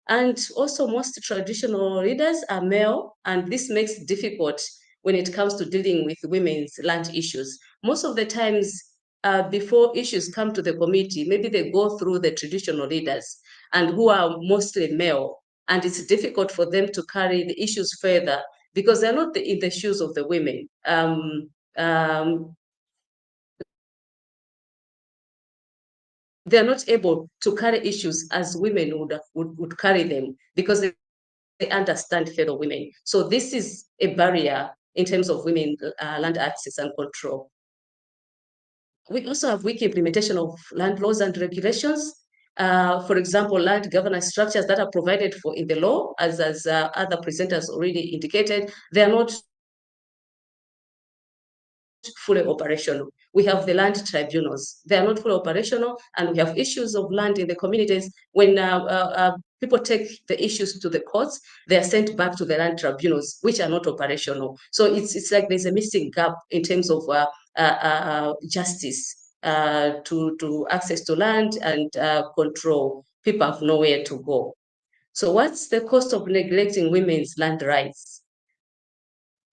And also most traditional leaders are male, and this makes it difficult when it comes to dealing with women's land issues. Most of the times, before issues come to the committee, maybe they go through the traditional leaders and who are mostly male, and it's difficult for them to carry the issues further because they're not in the shoes of the women. They're not able to carry issues as women would carry them because they understand fellow women. So this is a barrier in terms of women land access and control. We also have weak implementation of land laws and regulations. For example, land governance structures that are provided for in the law, as other presenters already indicated, they are not fully operational. We have the land tribunals. They are not fully operational, and we have issues of land in the communities. When people take the issues to the courts, they are sent back to the land tribunals, which are not operational. So it's like there's a missing gap in terms of justice to access to land and control. People have nowhere to go. So what's the cost of neglecting women's land rights?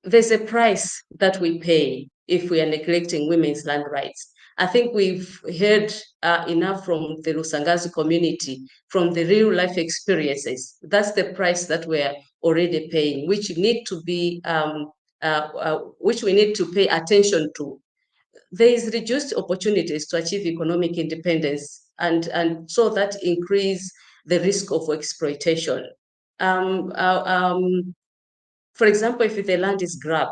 There's a price that we pay if we are neglecting women's land rights. I think we've heard enough from the Lusangazi community, from the real life experiences. That's the price that we're already paying, which need to be, which we need to pay attention to. There is reduced opportunities to achieve economic independence, and so that increase the risk of exploitation. For example, if the land is grabbed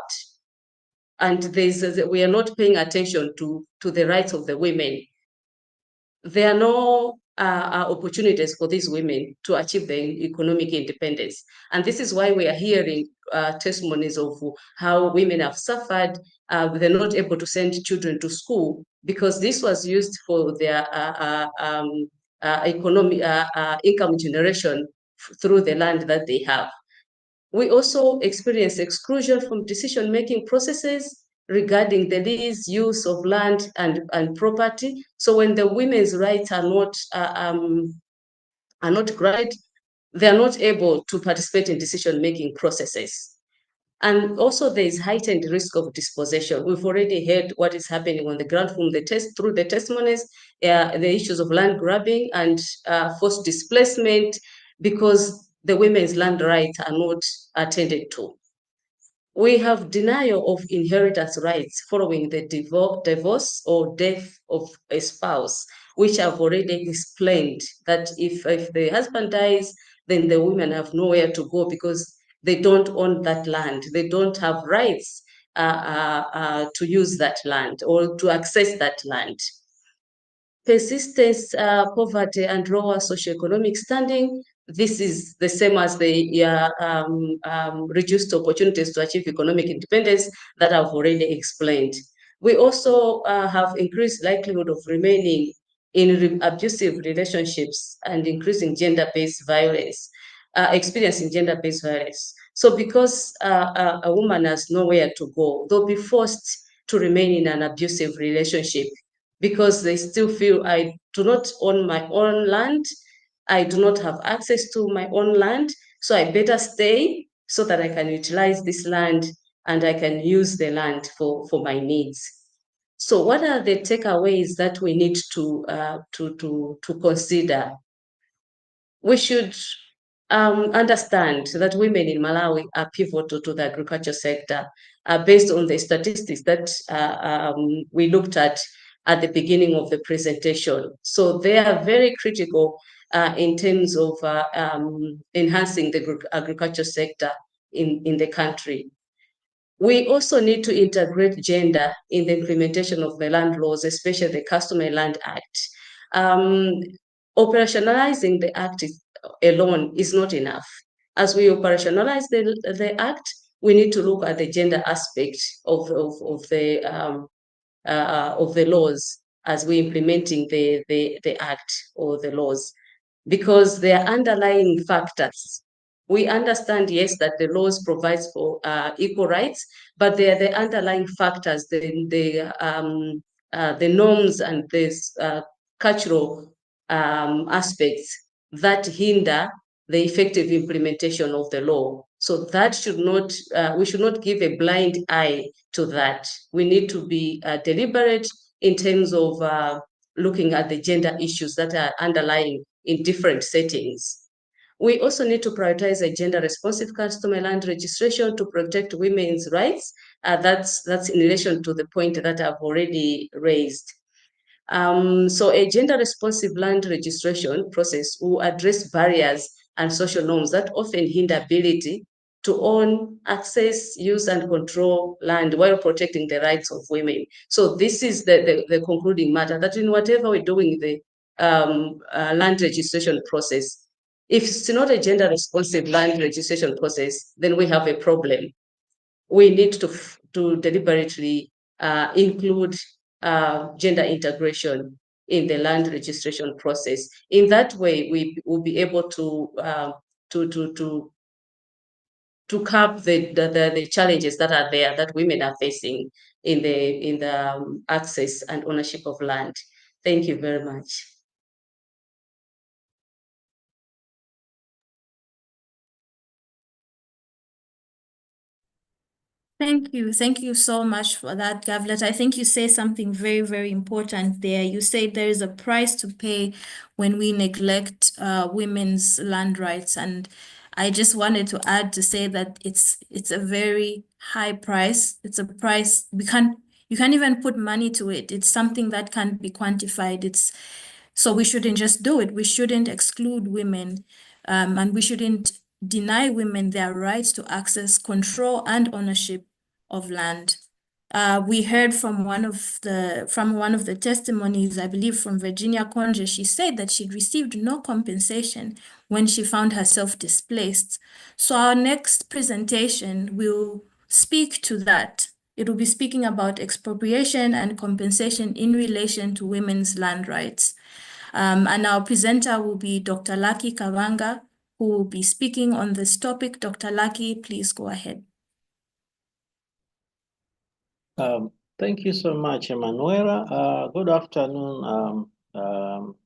and we are not paying attention to the rights of the women, there are no opportunities for these women to achieve their economic independence. And this is why we are hearing testimonies of how women have suffered. They're not able to send children to school because this was used for their income generation through the land that they have. We also experience exclusion from decision-making processes regarding the lease, use of land and property. So when the women's rights are not granted, they are not able to participate in decision-making processes. And also there is heightened risk of dispossession. We've already heard what is happening on the ground from through the testimonies, the issues of land grabbing and forced displacement because the women's land rights are not attended to. We have denial of inheritance rights following the divorce or death of a spouse, which I've already explained that if the husband dies, then the women have nowhere to go because they don't own that land. They don't have rights to use that land or to access that land. Persistence, poverty, and lower socioeconomic standing. This is the same as the reduced opportunities to achieve economic independence that I've already explained. We also have increased likelihood of remaining in abusive relationships and increasing gender-based violence, experiencing gender-based violence. So because a woman has nowhere to go, they'll be forced to remain in an abusive relationship because they still feel I do not own my own land, I do not have access to my own land, so I better stay so that I can utilize this land and I can use the land for my needs. So what are the takeaways that we need to consider? We should understand that women in Malawi are pivotal to the agriculture sector based on the statistics that we looked at the beginning of the presentation. So they are very critical in terms of enhancing the agriculture sector in the country. We also need to integrate gender in the implementation of the land laws, especially the Customary Land Act. Operationalizing the act alone is not enough. As we operationalize the act, we need to look at the gender aspect of the laws as we implementing the act or the laws, because they are underlying factors. We understand, yes, that the laws provides for equal rights, but they are the underlying factors, the norms and the cultural aspects that hinder the effective implementation of the law. So that should not, we should not give a blind eye to that. We need to be deliberate in terms of looking at the gender issues that are underlying in different settings. We also need to prioritize a gender-responsive customary land registration to protect women's rights. That's in relation to the point that I've already raised. So a gender-responsive land registration process will address barriers and social norms that often hinder ability to own, access, use, and control land while protecting the rights of women. So this is the concluding matter, that in whatever we're doing the land registration process, if it's not a gender-responsive land registration process, then we have a problem. We need to deliberately include gender integration in the land registration process. In that way, we will be able to curb the challenges that are there that women are facing in the access and ownership of land. Thank you very much. Thank you so much for that, Gavlet. I think you say something very, very important there. You say there is a price to pay when we neglect women's land rights, and I just wanted to add to say that it's a very high price. It's a price you can't even put money to it. It's something that can't be quantified. So we shouldn't just do it. We shouldn't exclude women, and we shouldn't deny women their rights to access, control, and ownership of land. We heard from one of the testimonies, I believe from Virginia Conje. She said that she'd received no compensation when she found herself displaced. So our next presentation will speak to that. It will be speaking about expropriation and compensation in relation to women's land rights. And our presenter will be Dr. Lucky Kavanga, who will be speaking on this topic. Dr. Lucky, please go ahead. Thank you so much, Emanuela. Good afternoon,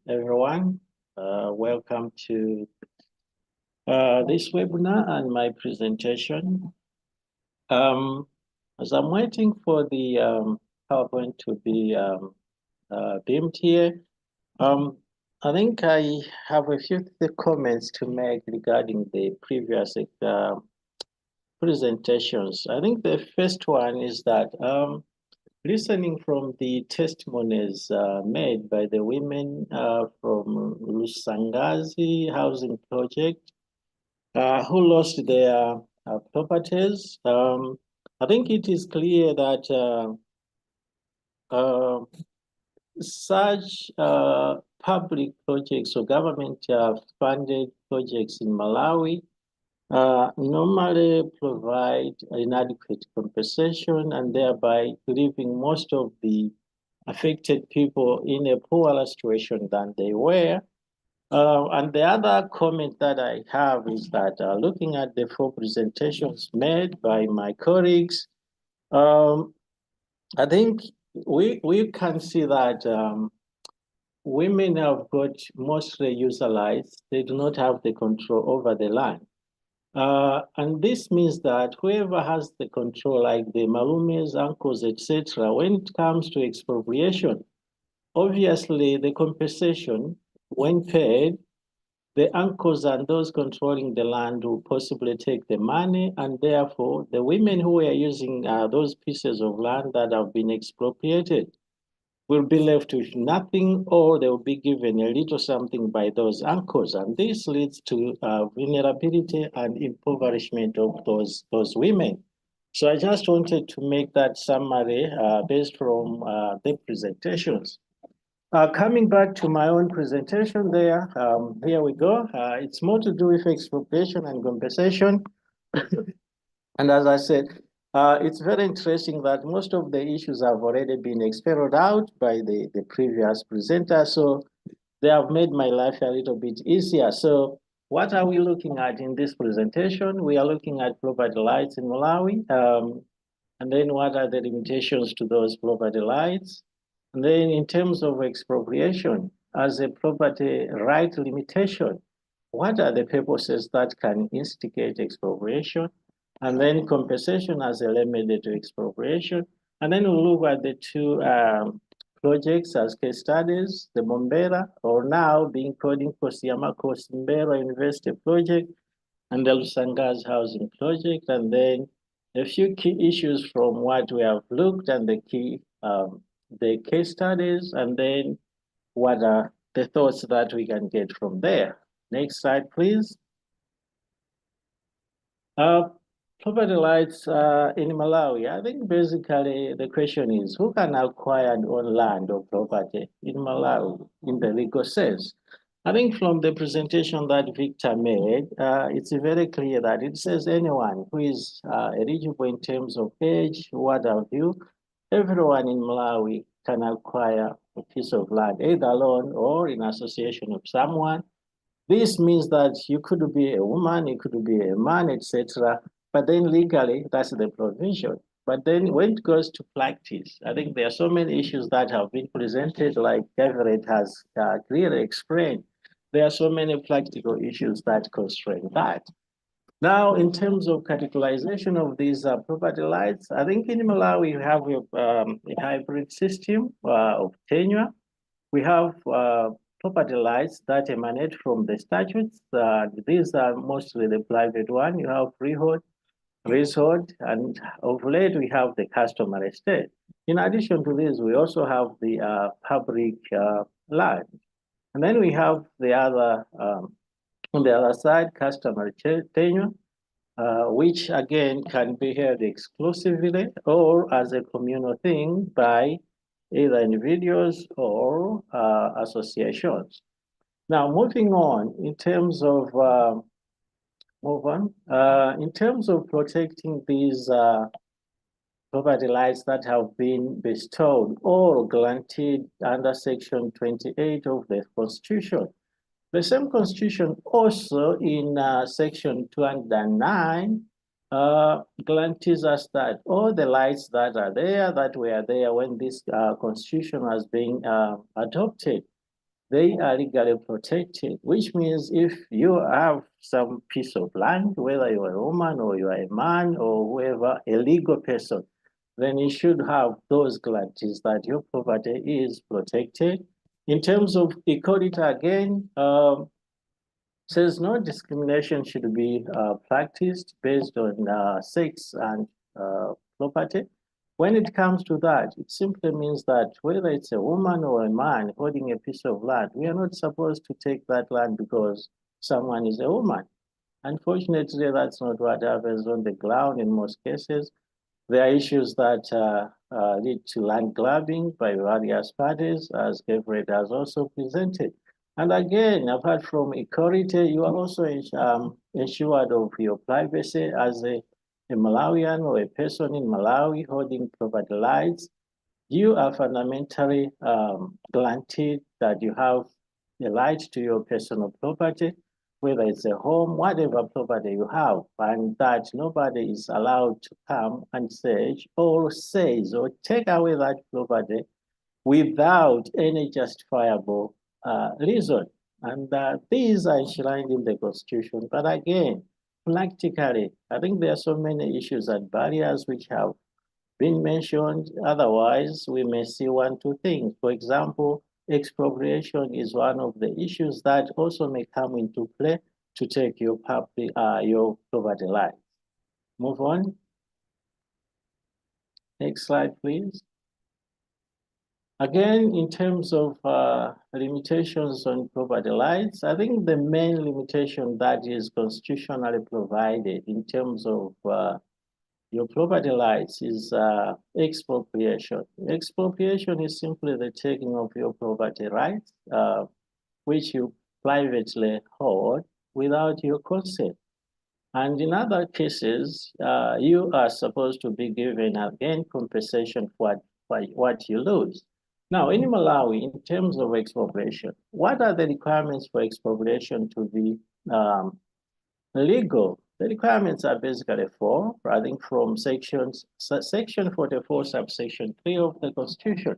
everyone. Welcome to this webinar and my presentation. As I'm waiting for the PowerPoint to be beamed here, I think I have a few comments to make regarding the previous presentations. I think the first one is that listening from the testimonies made by the women from Lusangazi housing project who lost their properties, I think it is clear that such public projects or government funded projects in Malawi normally provide inadequate compensation and thereby leaving most of the affected people in a poorer situation than they were. And the other comment that I have is that looking at the 4 presentations made by my colleagues, I think we can see that women have got mostly user rights. They do not have the control over the land. And this means that whoever has the control, like the malumes, uncles, etc., when it comes to expropriation, obviously the compensation, when paid, the uncles and those controlling the land will possibly take the money, and therefore the women who are using those pieces of land that have been expropriated will be left with nothing, or they will be given a little something by those uncles. And this leads to vulnerability and impoverishment of those women. So I just wanted to make that summary based from the presentations. Coming back to my own presentation there, here we go. It's more to do with expropriation and compensation. And as I said, it's very interesting that most of the issues have already been expelled out by the previous presenter. So they have made my life a little bit easier. So what are we looking at in this presentation? We are looking at property rights in Malawi. And then what are the limitations to those property rights? And then in terms of expropriation as a property right limitation, what are the purposes that can instigate expropriation? And then compensation as a remedy to expropriation. And then we'll look at the two projects as case studies, the Mombera, or now being called Nkosiyamako Simbera University project, and the Lusanga's housing project, and then a few key issues from what we have looked and the key, the case studies, and then what are the thoughts that we can get from there. Next slide, please. Property rights in Malawi. I think basically the question is who can acquire and own land or property in Malawi in the legal sense? I think from the presentation that Victor made, it's very clear that it says anyone who is eligible in terms of age, what have you, everyone in Malawi can acquire a piece of land, either alone or in association with someone. This means that you could be a woman, you could be a man, etc. But then legally, that's the provision. But then when it goes to practice, I think there are so many issues that have been presented, like Everett has clearly explained. There are so many practical issues that constrain that. Now, in terms of categorization of these property rights, I think in Malawi, we have a hybrid system of tenure. We have property rights that emanate from the statutes. These are mostly the private one. You have freehold, leasehold, and of late we have the customary estate. In addition to this, we also have the public land. And then we have the other, on the other side, customary tenure, which again can be held exclusively or as a communal thing by either individuals or associations. Now, moving on, in terms of in terms of protecting these property rights that have been bestowed or granted under Section 28 of the Constitution. The same Constitution also in Section 209 guarantees us that all the rights that are there, that were there when this Constitution was being adopted, they are legally protected, which means if you have some piece of land, whether you are a woman or you are a man or whoever, a legal person, then you should have those guarantees that your property is protected. In terms of equality, again, says no discrimination should be practiced based on sex and property. When it comes to that, it simply means that whether it's a woman or a man holding a piece of land, we are not supposed to take that land because someone is a woman. Unfortunately, that's not what happens on the ground in most cases. There are issues that lead to land grabbing by various parties, as Gabriel has also presented. And again, apart from equality, you are also ensured of your privacy as a Malawian or a person in Malawi holding property rights. You are fundamentally guaranteed that you have the right to your personal property, whether it's a home, whatever property you have, and that nobody is allowed to come and search or seize or take away that property without any justifiable reason. And these are enshrined in the Constitution. But again, practically, I think there are so many issues and barriers which have been mentioned. Otherwise, we may see one, two things. For example, expropriation is one of the issues that also may come into play to take your property line. Move on. Next slide, please. Again, in terms of limitations on property rights, I think the main limitation that is constitutionally provided in terms of your property rights is expropriation. Expropriation is simply the taking of your property rights, which you privately hold without your consent. And in other cases, you are supposed to be given again compensation for what you lose. Now, in Malawi, in terms of expropriation, what are the requirements for expropriation to be legal? The requirements are basically four, I think from section 44, subsection 3 of the Constitution.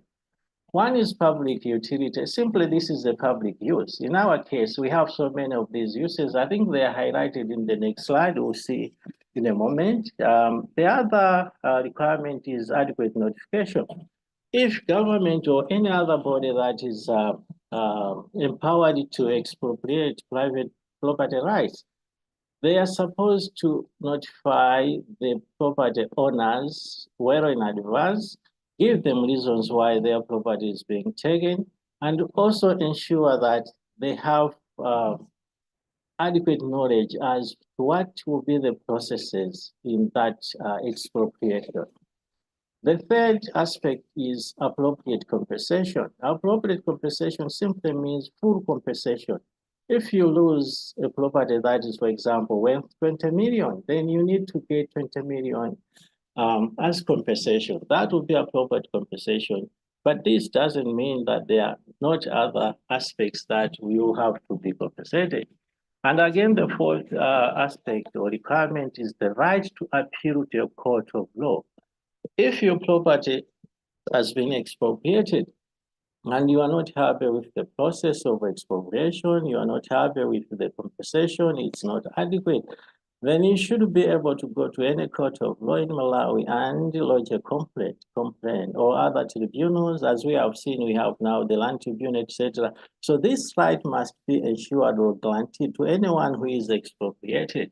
One is public utility. Simply, this is a public use. In our case, we have so many of these uses. I think they are highlighted in the next slide. We'll see in a moment. The other requirement is adequate notification. If government or any other body that is empowered to expropriate private property rights, they are supposed to notify the property owners well in advance, give them reasons why their property is being taken, and also ensure that they have adequate knowledge as to what will be the processes in that expropriation. The third aspect is appropriate compensation. Appropriate compensation simply means full compensation. If you lose a property that is, for example, worth 20 million, then you need to pay 20 million as compensation. That would be appropriate compensation. But this doesn't mean that there are not other aspects that will have to be compensated. And again, the fourth aspect or requirement is the right to appeal to a court of law. If your property has been expropriated and you are not happy with the process of expropriation, you are not happy with the compensation, it's not adequate, then you should be able to go to any court of law in Malawi and lodge a complaint or other tribunals. As we have seen, we have now the land tribunal, etc. So this right must be ensured or guaranteed to anyone who is expropriated.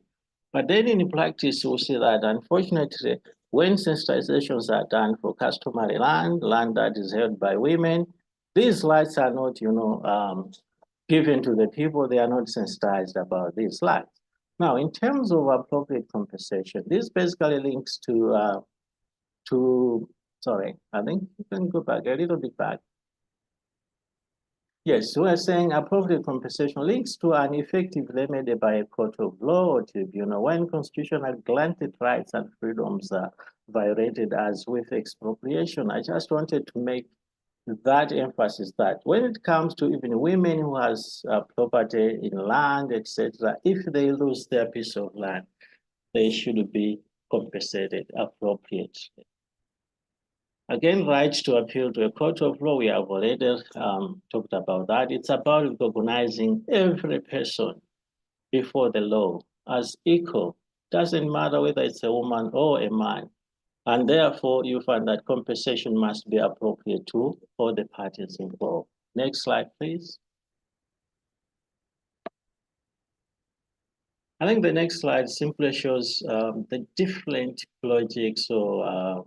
But then in practice, we'll see that unfortunately, when sensitizations are done for customary land that is held by women, these rights are not, given to the people. They are not sensitized about these rights. Now, in terms of appropriate compensation, this basically links to sorry, I think you can go back a little bit back. Yes, we're saying appropriate compensation links to an effective remedy by a court of law or tribunal when constitutional granted rights and freedoms are violated, as with expropriation. I just wanted to make that emphasis that when it comes to even women who has property in land, etc., if they lose their piece of land, they should be compensated appropriately. Again, right to appeal to a court of law, we have already talked about that. It's about recognizing every person before the law as equal. Doesn't matter whether it's a woman or a man. And therefore, you find that compensation must be appropriate to all the parties involved. Next slide, please. I think the next slide simply shows the different projects or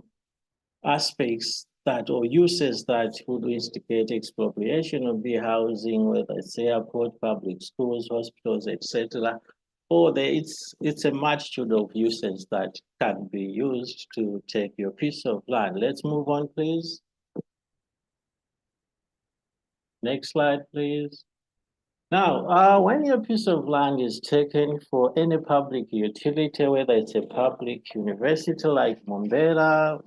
aspects that or uses that would instigate expropriation of the housing, whether it's airport, public schools, hospitals, etc. Or it's a multitude of uses that can be used to take your piece of land. Let's move on, please. Next slide, please. Now, when your piece of land is taken for any public utility, whether it's a public university like Mombera,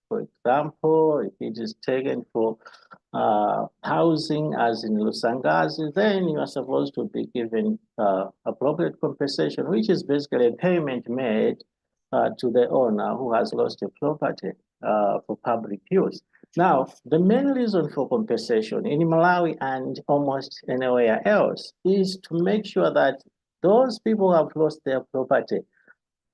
for example, if it is taken for housing as in Lusangazi, then you are supposed to be given appropriate compensation, which is basically a payment made to the owner who has lost a property for public use. Now, the main reason for compensation in Malawi and almost anywhere else is to make sure that those people who have lost their property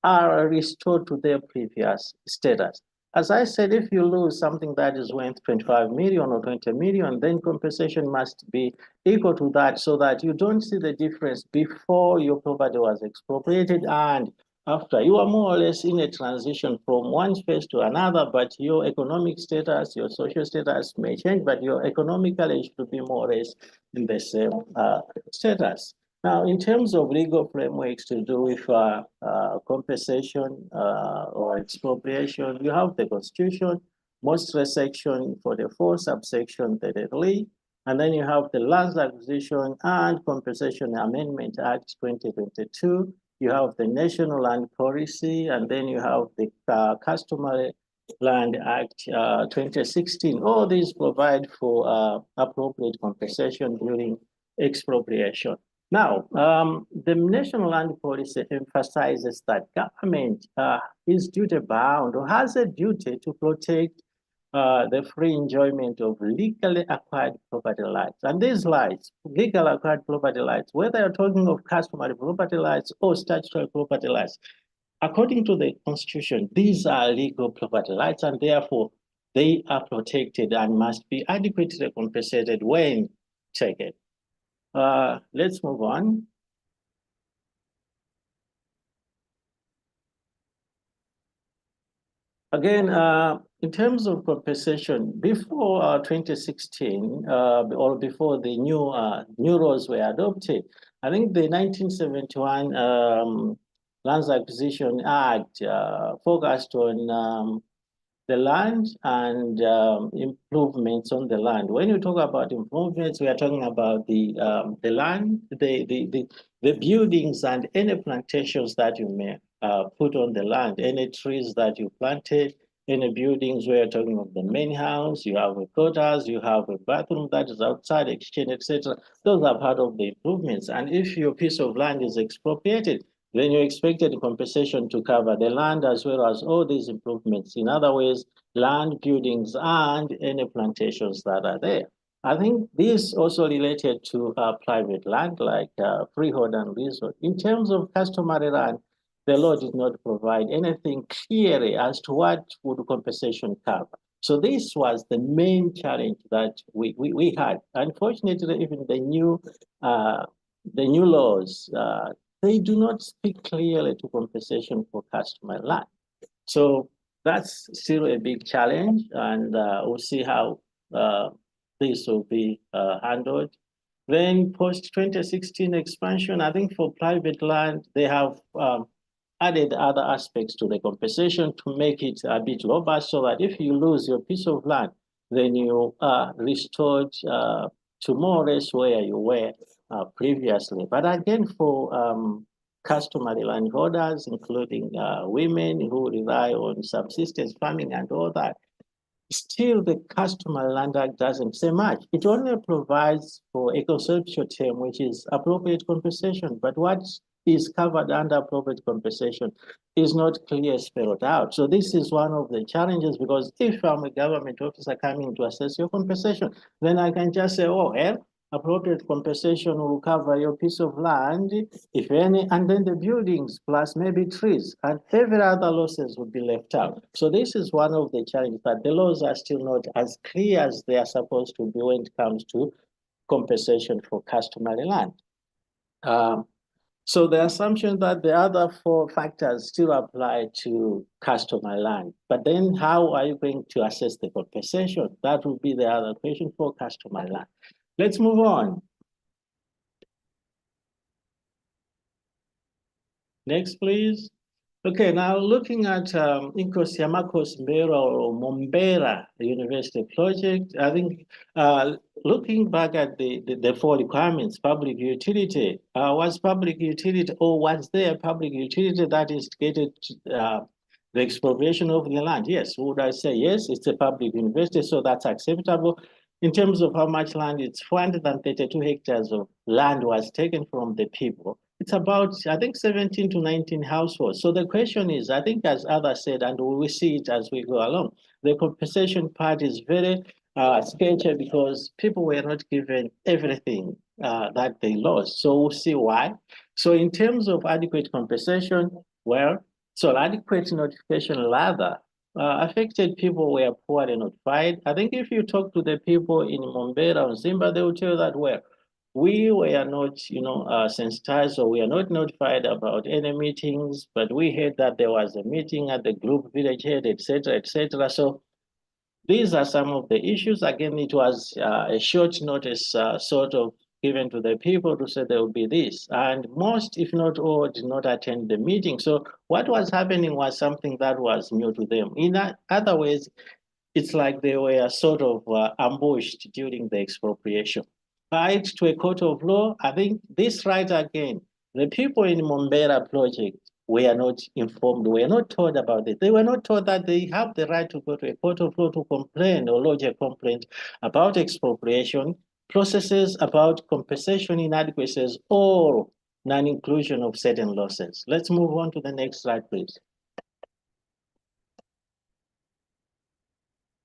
are restored to their previous status. As I said, if you lose something that is worth 25 million or 20 million, then compensation must be equal to that so that you don't see the difference before your property was expropriated and after. You are more or less in a transition from one phase to another, but your economic status, your social status may change, but your economically should be more or less in the same status. Now, in terms of legal frameworks to do with compensation or expropriation, you have the Constitution, most section 44, subsection 33, and then you have the Land Acquisition and Compensation Amendment Act 2022. You have the National Land Policy, and then you have the Customary Land Act 2016. All these provide for appropriate compensation during expropriation. Now, the National Land Policy emphasizes that government is duty-bound or has a duty to protect the free enjoyment of legally acquired property rights. And these rights, legal acquired property rights, whether you're talking of customary property rights or statutory property rights, according to the Constitution, these are legal property rights, and therefore they are protected and must be adequately compensated when taken. Let's move on. Again, in terms of compensation, before 2016, or before the new laws were adopted, I think the 1971 Lands Acquisition Act focused on the land and improvements on the land. When you talk about improvements, we are talking about the land, the buildings and any plantations that you may put on the land, any trees that you planted, any buildings where you're talking of the main house, you have a quarters, you have a bathroom that is outside, a kitchen, etc. Those are part of the improvements. And if your piece of land is expropriated, then you expected compensation to cover the land as well as all these improvements. In other ways, land, buildings, and any plantations that are there. I think this also related to private land, like freehold and leasehold. In terms of customary land, the law did not provide anything clearly as to what would compensation cover. So this was the main challenge that we had. Unfortunately, even the new laws, they do not speak clearly to compensation for customary land. So that's still a big challenge, and we'll see how this will be handled. Then post-2016 expansion, I think for private land, they have added other aspects to the compensation to make it a bit robust so that if you lose your piece of land, then you are restored to more or less where you were previously. But again, for customary landholders, including women who rely on subsistence farming and all that, still the Customary Land Act doesn't say much. It only provides for a conceptual term, which is appropriate compensation. But what is covered under appropriate compensation is not clearly spelled out. So this is one of the challenges, because if I'm a government officer coming to assess your compensation, then I can just say, oh, well, appropriate compensation will cover your piece of land, if any, and then the buildings plus maybe trees, and every other losses would be left out. So this is one of the challenges, that the laws are still not as clear as they are supposed to be when it comes to compensation for customary land. So the assumption that the other four factors still apply to customary land, but then how are you going to assess the compensation? That would be the other question for customary land. Let's move on. Next, please. Okay, now looking at Inkosi Yamakos Mbera or Mombera University project, I think looking back at the four requirements, public utility, was public utility, or was there public utility that instigated the expropriation of the land? Yes, would I say yes, it's a public university, so that's acceptable. in terms of how much land, it's 432 hectares of land was taken from the people. It's about, I think, 17 to 19 households. So the question is, I think as others said, and we will see it as we go along, the compensation part is very sketchy because people were not given everything that they lost. So we'll see why. So in terms of adequate compensation, well, so adequate notification rather, affected people were poorly notified. I think if you talk to the people in Mombera or Zimba, they will tell you that, well, we were not, sensitized, or we are not notified about any meetings, but we heard that there was a meeting at the group village head, etc., etc. So these are some of the issues. Again, it was a short notice sort of given to the people to say there will be this. And most, if not all, did not attend the meeting. So what was happening was something that was new to them. In other ways, it's like they were sort of ambushed during the expropriation. Right to a court of law, I think this right again, the people in Mombera project were not informed, were not told about it. They were not told that they have the right to go to a court of law to complain or lodge a complaint about expropriation, processes about compensation inadequacies, or non-inclusion of certain losses. Let's move on to the next slide, please.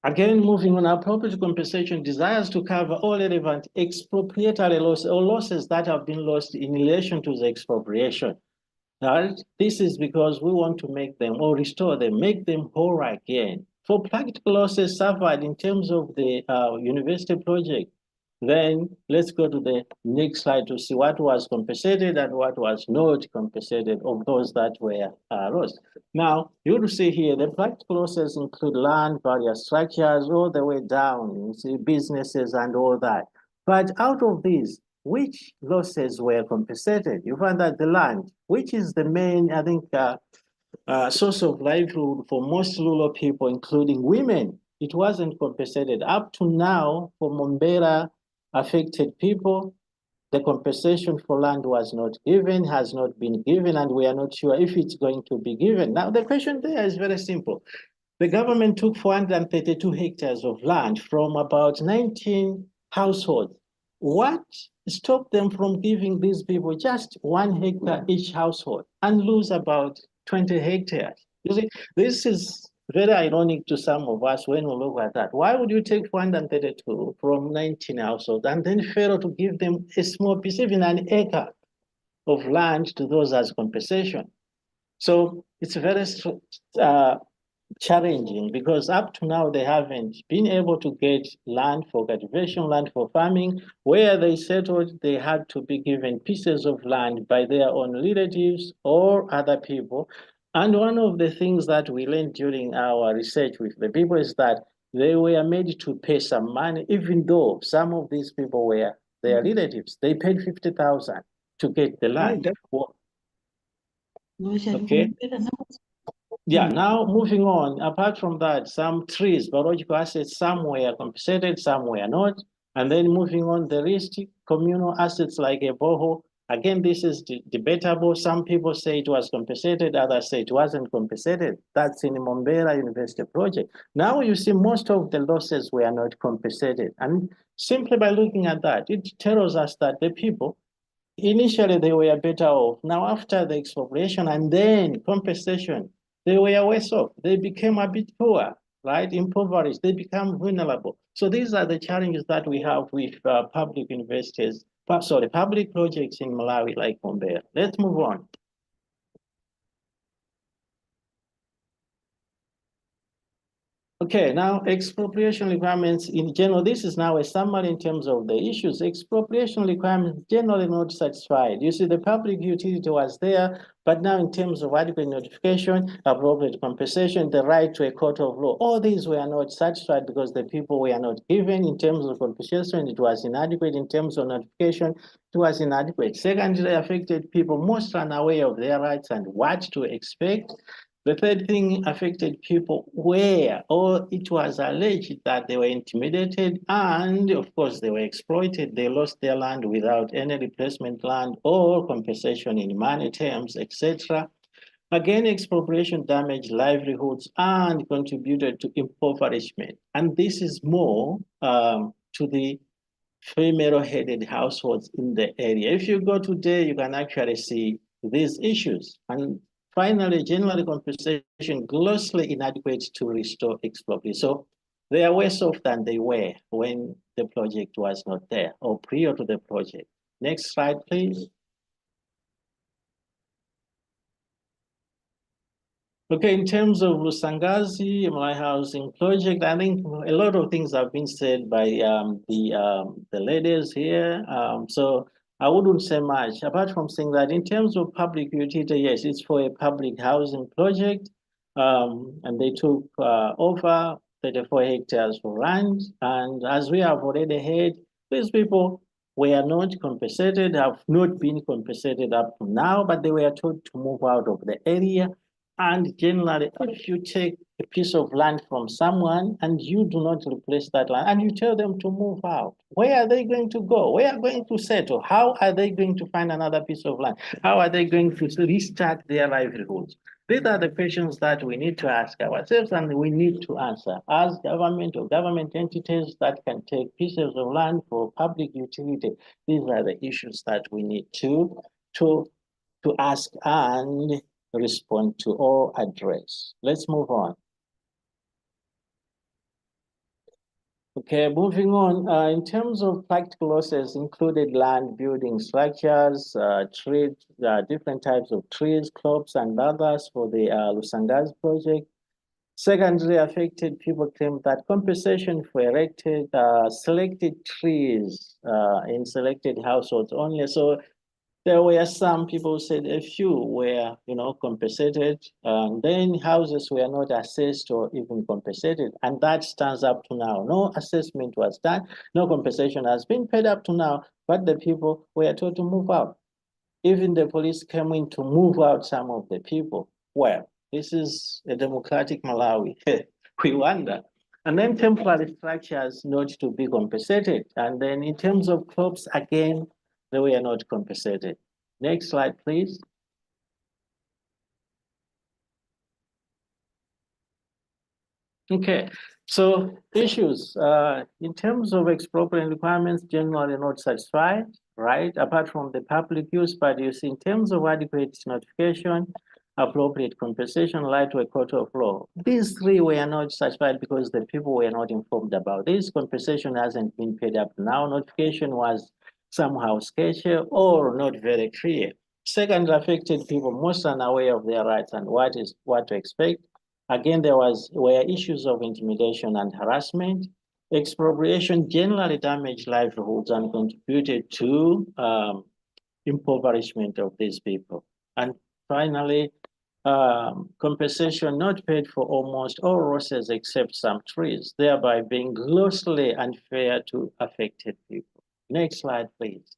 Again, moving on, our property compensation desires to cover all relevant expropriatory losses or losses that have been lost in relation to the expropriation. Now, this is because we want to make them or restore them, make them whole again. For practical losses suffered in terms of the university project, then let's go to the next slide to see what was compensated and what was not compensated of those that were lost. Now, you will see here the practical losses include land, various structures, all the way down, you see businesses and all that. But out of these, which losses were compensated? You find that the land, which is the main, I think, source of livelihood for most rural people, including women, it wasn't compensated. Up to now, for Mombera affected people, the compensation for land was not given, has not been given, and we are not sure if it's going to be given. Now, the question there is very simple. The government took 432 hectares of land from about 19 households. What stopped them from giving these people just 1 hectare each household and lose about 20 hectares? You see, this is very ironic to some of us when we look at that. Why would you take 432 from 19 households and then fail to give them a small piece, even an acre of land to those as compensation? So it's very challenging because up to now they haven't been able to get land for cultivation, land for farming. Where they settled, they had to be given pieces of land by their own relatives or other people. And one of the things that we learned during our research with the people is that they were made to pay some money, even though some of these people were their relatives. They paid 50,000 to get the land. Okay. Yeah, now moving on, apart from that, some trees, biological assets, some were compensated, some were not. And then moving on, the rest, communal assets like a borehole. Again, this is debatable. Some people say it was compensated, others say it wasn't compensated. That's in the Mombera University project. Now you see most of the losses were not compensated. And simply by looking at that, it tells us that the people, initially they were better off. Now after the expropriation and then compensation, they were worse off. They became a bit poor, right? Impoverished. They become vulnerable. So these are the challenges that we have with public universities, public projects in Malawi like Mombera. Let's move on. Okay, now expropriation requirements in general, this is now a summary in terms of the issues. Expropriation requirements generally not satisfied. You see, the public utility was there, but now in terms of adequate notification, appropriate compensation, the right to a court of law, all these were not satisfied because the people were not given in terms of compensation. It was inadequate in terms of notification. It was inadequate. Secondly, affected people most unaware of their rights and what to expect. The third thing affected people where, or it was alleged that they were intimidated and of course they were exploited. They lost their land without any replacement land or compensation in money terms, etc. Again, expropriation damaged livelihoods and contributed to impoverishment. And this is more to the female-headed households in the area. If you go today, you can actually see these issues. And finally, general compensation grossly inadequate to restore expropriation. So they are worse off than they were when the project was not there or prior to the project. Next slide, please. Okay, in terms of Lusangazi, my housing project, I think a lot of things have been said by the ladies here. So I wouldn't say much, apart from saying that in terms of public utility, yes, it's for a public housing project. And they took over 34 hectares for land. And as we have already heard, these people were not compensated, have not been compensated up to now, but they were told to move out of the area. And generally, if you take a piece of land from someone and you do not replace that land and you tell them to move out, where are they going to go? Where are they going to settle? How are they going to find another piece of land? How are they going to restart their livelihoods? These are the questions that we need to ask ourselves and we need to answer as government or government entities that can take pieces of land for public utility. These are the issues that we need to ask and respond to or address. Let's move on. Okay, moving on. In terms of practical losses, included land, building structures, trees, different types of trees, crops, and others for the Lusangazi project. Secondly, affected people claim that compensation for erected selected trees in selected households only. So there were some people who said a few were, compensated, and then houses were not assessed or even compensated, and that stands up to now. No assessment was done, no compensation has been paid up to now, but the people were told to move out. Even the police came in to move out some of the people. Well, this is a democratic Malawi. We wonder. And then temporary structures not to be compensated. And then in terms of crops, again, they were not compensated. Next slide, please. Okay, so issues. In terms of expropriation requirements, generally not satisfied, right? Apart from the public use, but you see, in terms of adequate notification, appropriate compensation, right to a court of law. These three were not satisfied because the people were not informed about this. Compensation hasn't been paid up now. Notification was somehow sketchy or not very clear. Second, affected people most unaware of their rights and what to expect. Again, there were issues of intimidation and harassment. Expropriation generally damaged livelihoods and contributed to impoverishment of these people. And finally, compensation not paid for almost all losses except some trees, thereby being grossly unfair to affected people. Next slide, please.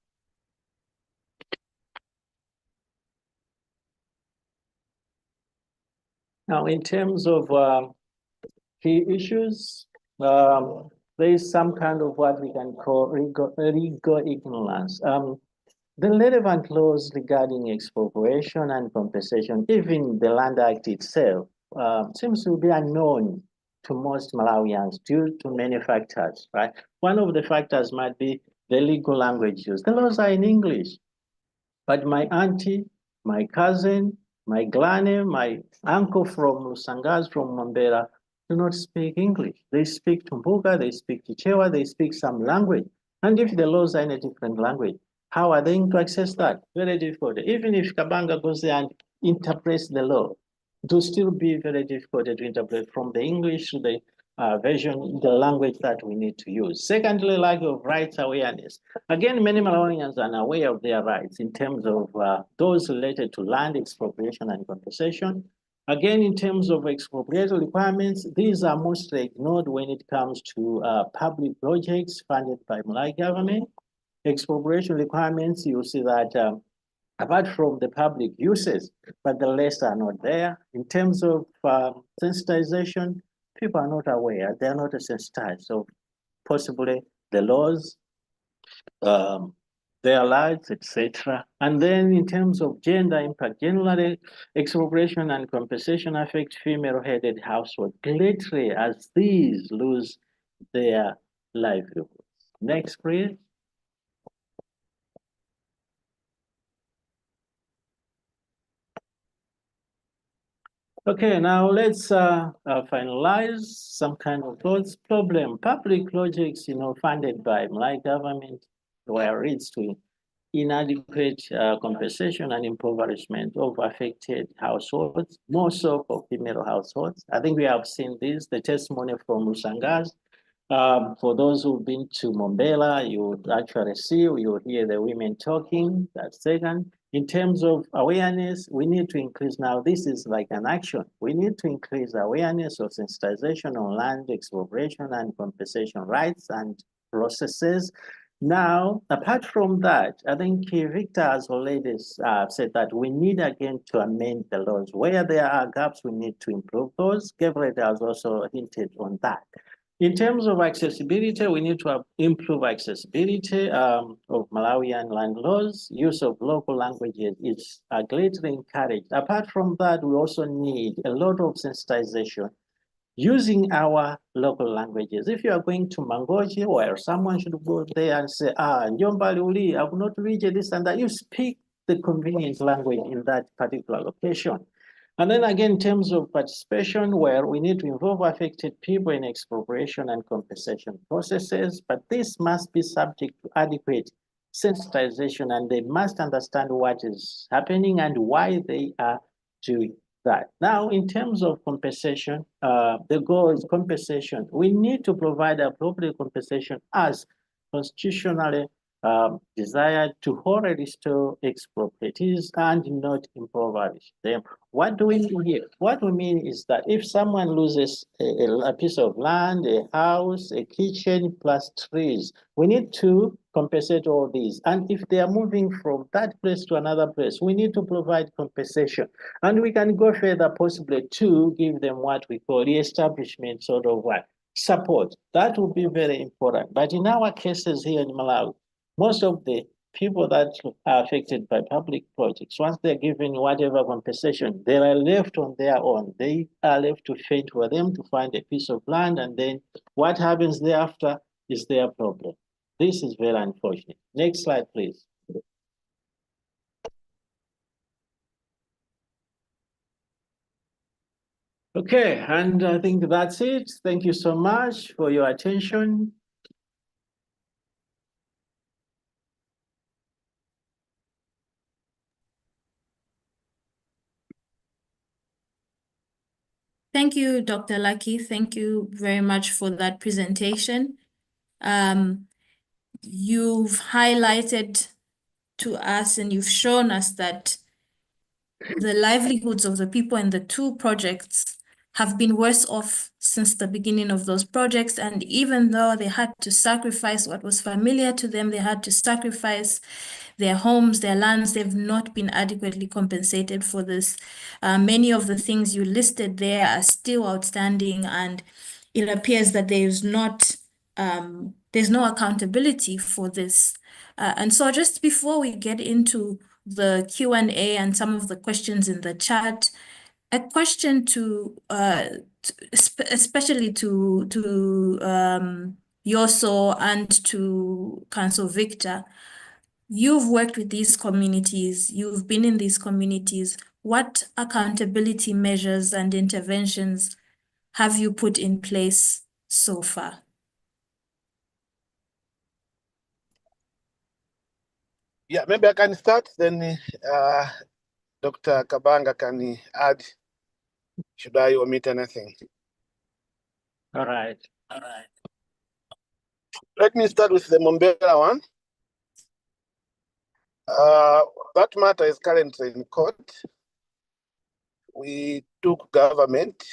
Now, in terms of key issues, there is some kind of what we can call legal ignorance. The relevant laws regarding expropriation and compensation, even the Land Act itself, seems to be unknown to most Malawians due to many factors, right? One of the factors might be the legal language used. The laws are in English, but my auntie, my cousin, my granny, my uncle from Lusangazi, from Mambera, do not speak English. They speak Tumbuka, they speak Chichewa, they speak some language. And if the laws are in a different language, how are they going to access that? Very difficult. Even if Kabanga goes there and interprets the law, it will still be very difficult to interpret from the English to the version, the language that we need to use. Secondly, lack of rights awareness. Again, many Malawians are unaware of their rights in terms of those related to land expropriation and compensation. Again, in terms of expropriation requirements, these are mostly ignored when it comes to public projects funded by Malawi government. Expropriation requirements, you see that apart from the public uses, but the rest are not there. In terms of sensitization, people are not aware, they're not sensitized. So possibly the laws, their lives, etc. And then in terms of gender impact, generally expropriation and compensation affect female-headed households greatly as these lose their livelihood. Next, please. Okay, now let's finalize some kind of thoughts. Problem, public projects, funded by Malawi government were leads to inadequate compensation and impoverishment of affected households, more so for female households. I think we have seen this, the testimony from Rusangas. For those who've been to Mombela, you would actually see, you hear the women talking. That's second. In terms of awareness, we need to increase now. This is like an action. We need to increase awareness of sensitization on land expropriation and compensation rights and processes. Now, apart from that, I think Victor has already said that we need again to amend the laws. Where there are gaps, we need to improve those. Gabriel has also hinted on that. In terms of accessibility, we need to improve accessibility of Malawian land laws. Use of local languages is greatly encouraged. Apart from that, we also need a lot of sensitization using our local languages. If you are going to Mangochi, where someone should go there and say, Njomba Luli, I will not reach this and that, you speak the convenient language in that particular location. And then again, in terms of participation, where we need to involve affected people in expropriation and compensation processes, but this must be subject to adequate sensitization, and they must understand what is happening and why they are doing that. Now, in terms of compensation, the goal is compensation. We need to provide appropriate compensation as constitutionally desired to wholly restore expropriatees and not impoverish them. What do we mean here? What we mean is that if someone loses a piece of land, a house, a kitchen, plus trees, we need to compensate all these. And if they are moving from that place to another place, we need to provide compensation. And we can go further possibly to give them what we call reestablishment sort of what? Support. That would be very important. But in our cases here in Malawi, most of the people that are affected by public projects, once they're given whatever compensation, they are left on their own. They are left to fend for them to find a piece of land, and then what happens thereafter is their problem. This is very unfortunate. Next slide, please. Okay, and I think that's it. Thank you so much for your attention. Thank you, Dr. Lucky. Thank you very much for that presentation. You've highlighted to us and you've shown us that the livelihoods of the people in the two projects have been worse off since the beginning of those projects. And even though they had to sacrifice what was familiar to them, they had to sacrifice their homes, their lands, they've not been adequately compensated for this. Many of the things you listed there are still outstanding, and it appears that there's no accountability for this. And so just before we get into the Q&A and some of the questions in the chat, a question to especially to Yoso and to Council Victor. You've worked with these communities, you've been in these communities. What accountability measures and interventions have you put in place so far? Yeah, maybe I can start, then Dr. Kabanga can add, should I omit anything? All right. Let me start with the Mombela one. That matter is currently in court. We took government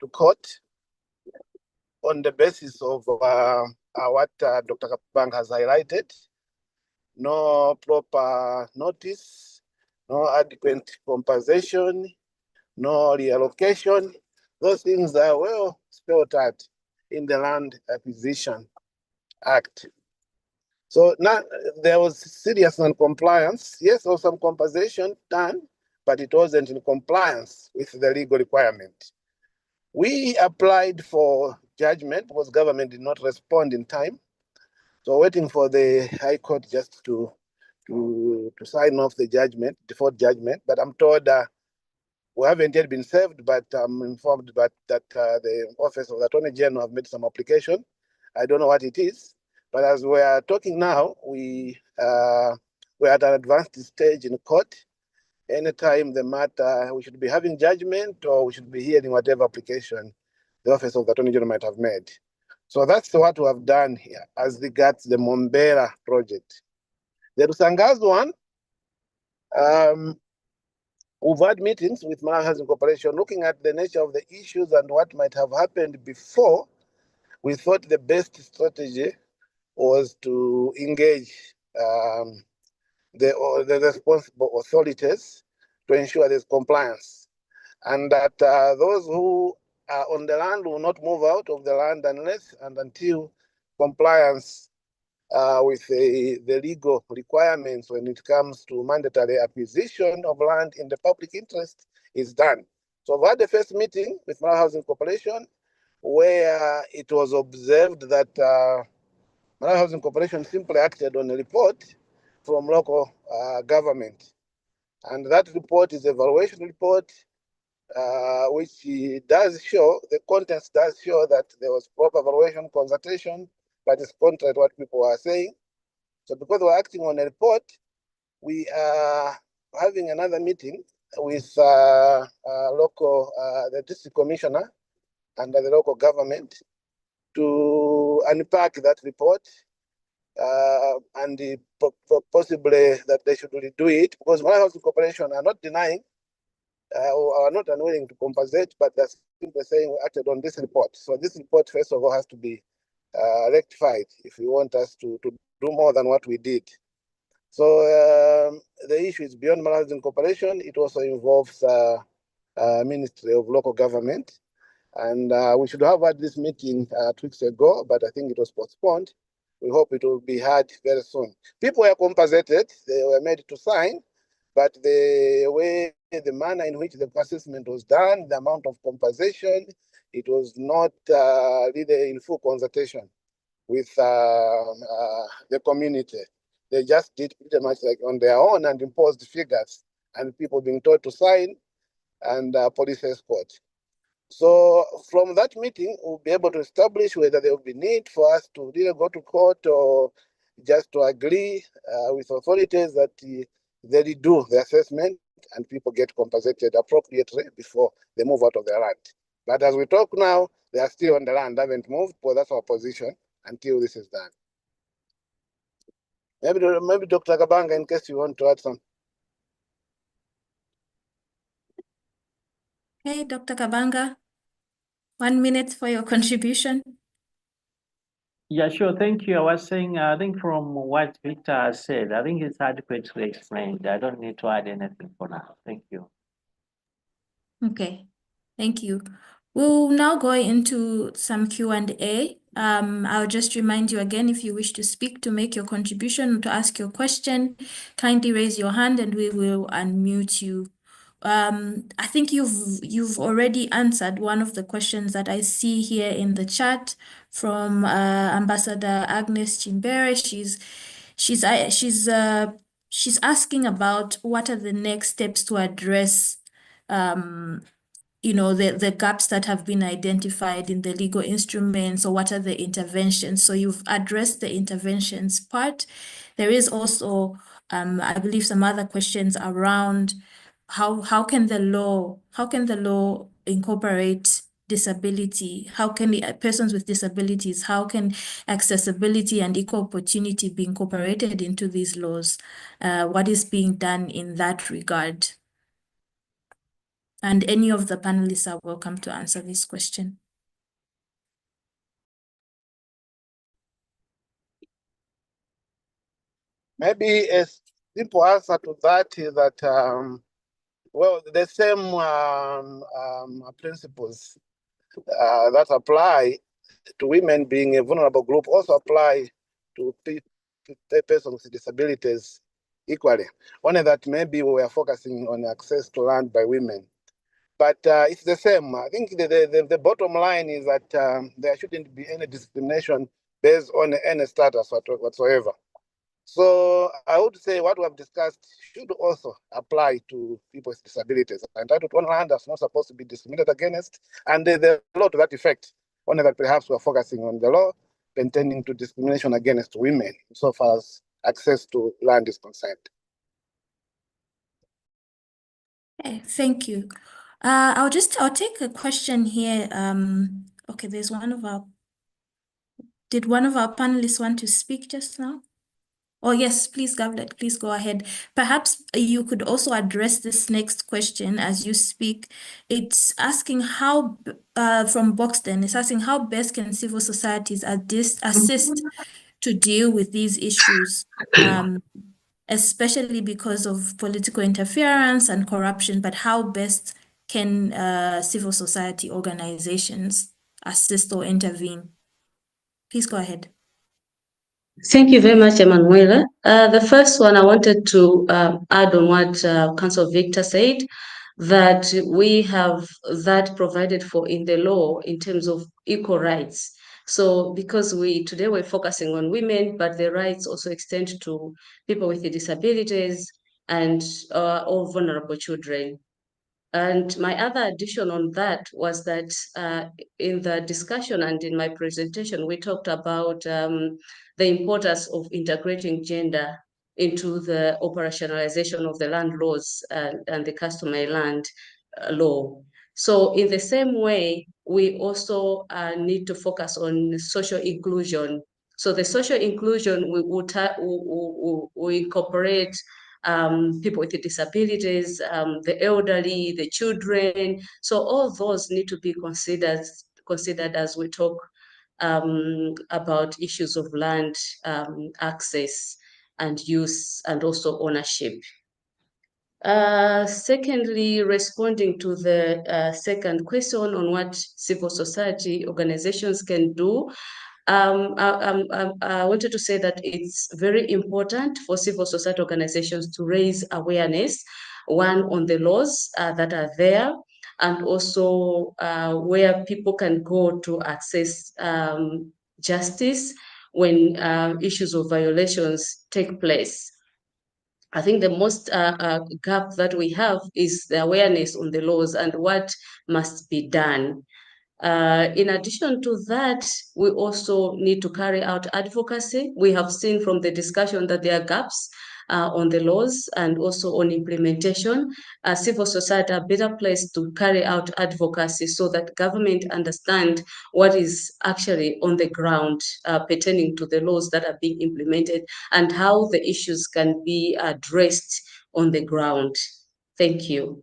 to court on the basis of what Dr. Kabanga has highlighted. No proper notice, no adequate compensation, no reallocation. Those things are well spelled out in the Land Acquisition Act. So now there was serious non-compliance. Yes, there was some compensation done, but it wasn't in compliance with the legal requirement. We applied for judgment because government did not respond in time. So waiting for the High Court just to sign off the judgment, default judgment. But I'm told we haven't yet been served, but I'm informed that the Office of the Attorney General have made some application. I don't know what it is, but as we are talking now, we're at an advanced stage in court. Anytime the matter, we should be having judgment or we should be hearing whatever application the Office of the Attorney General might have made. So that's what we have done here as regards the Mombera project. The Rusangazi one, we've had meetings with Malawi Housing Corporation looking at the nature of the issues and what might have happened before. We thought the best strategy was to engage the responsible authorities to ensure there's compliance, and that those who are on the land will not move out of the land unless and until compliance with the legal requirements when it comes to mandatory acquisition of land in the public interest is done. So we had the first meeting with Malawi Housing Corporation where it was observed that Malawi Housing Corporation simply acted on a report from local government. And that report is an evaluation report, which does show, the contents does show that there was proper evaluation, consultation, but it's contrary to what people are saying. So because we're acting on a report, we are having another meeting with local, the district commissioner and the local government to unpack that report and possibly that they should redo it, because Malawi Housing Corporation are not denying or are not unwilling to compensate, but they're simply saying we acted on this report. So this report, first of all, has to be rectified if you want us to do more than what we did. So the issue is beyond Malawi Housing Corporation. It also involves Ministry of Local Government. And we should have had this meeting 2 weeks ago, but I think it was postponed. We hope it will be had very soon. People were compensated, they were made to sign, but the manner in which the assessment was done, the amount of compensation, it was not really in full consultation with the community. They just did pretty much like on their own and imposed figures, and people being told to sign and police escort. So from that meeting, we'll be able to establish whether there will be need for us to really go to court or just to agree with authorities that they redo the assessment and people get compensated appropriately before they move out of their land. But as we talk now, they are still on the land, haven't moved, but that's our position until this is done. Maybe Dr. Kabanga, in case you want to add something. Hey, Dr. Kabanga, 1 minute for your contribution. Yeah, sure. Thank you. I was saying, I think from what Victor said, I think it's adequately explained. I don't need to add anything for now. Thank you. Okay, thank you. We'll now go into some Q&A. I'll just remind you again, if you wish to speak, to make your contribution, to ask your question, kindly raise your hand and we will unmute you. I think you've already answered one of the questions that I see here in the chat from Ambassador Agnes Chimbere. She's asking about what are the next steps to address the gaps that have been identified in the legal instruments, or what are the interventions. So you've addressed the interventions part. There is also, I believe, some other questions around how can the law incorporate disability? How can persons with disabilities, how can accessibility and equal opportunity be incorporated into these laws? What is being done in that regard? And any of the panelists are welcome to answer this question. Maybe a simple answer to that is that, well, the same principles that apply to women being a vulnerable group also apply to persons with disabilities equally. Only that maybe we are focusing on access to land by women. But it's the same. I think the bottom line is that there shouldn't be any discrimination based on any status whatsoever. So I would say what we have discussed should also apply to people with disabilities. Entitled to one land is not supposed to be discriminated against, and there's a law to that effect. Only that perhaps we're focusing on the law pertaining to discrimination against women, so far as access to land is concerned. Okay, thank you. I'll take a question here. Okay, there's did one of our panelists want to speak just now? Oh, yes, please, Gavlet, please go ahead. Perhaps you could also address this next question as you speak. It's asking how, from Boxton, it's asking how best can civil societies assist to deal with these issues, especially because of political interference and corruption, but how best can civil society organizations assist or intervene? Please go ahead. Thank you very much, Emanuela. The first one, I wanted to add on what Councillor Victor said, that we have that provided for in the law in terms of equal rights. So because today we're focusing on women, but the rights also extend to people with disabilities and all vulnerable children. And my other addition on that was that in the discussion and in my presentation, we talked about the importance of integrating gender into the operationalization of the land laws and the customary land law. So in the same way, we also need to focus on social inclusion. So the social inclusion, we incorporate people with disabilities, the elderly, the children. So all those need to be considered as we talk about issues of land access and use and also ownership. Secondly, responding to the second question on what civil society organizations can do, I wanted to say that it's very important for civil society organizations to raise awareness, one, on the laws that are there, and also where people can go to access justice when issues of violations take place. I think the most gap that we have is the awareness on the laws and what must be done. In addition to that, we also need to carry out advocacy. We have seen from the discussion that there are gaps on the laws and also on implementation. Civil society are better placed to carry out advocacy so that government understand what is actually on the ground pertaining to the laws that are being implemented and how the issues can be addressed on the ground. Thank you.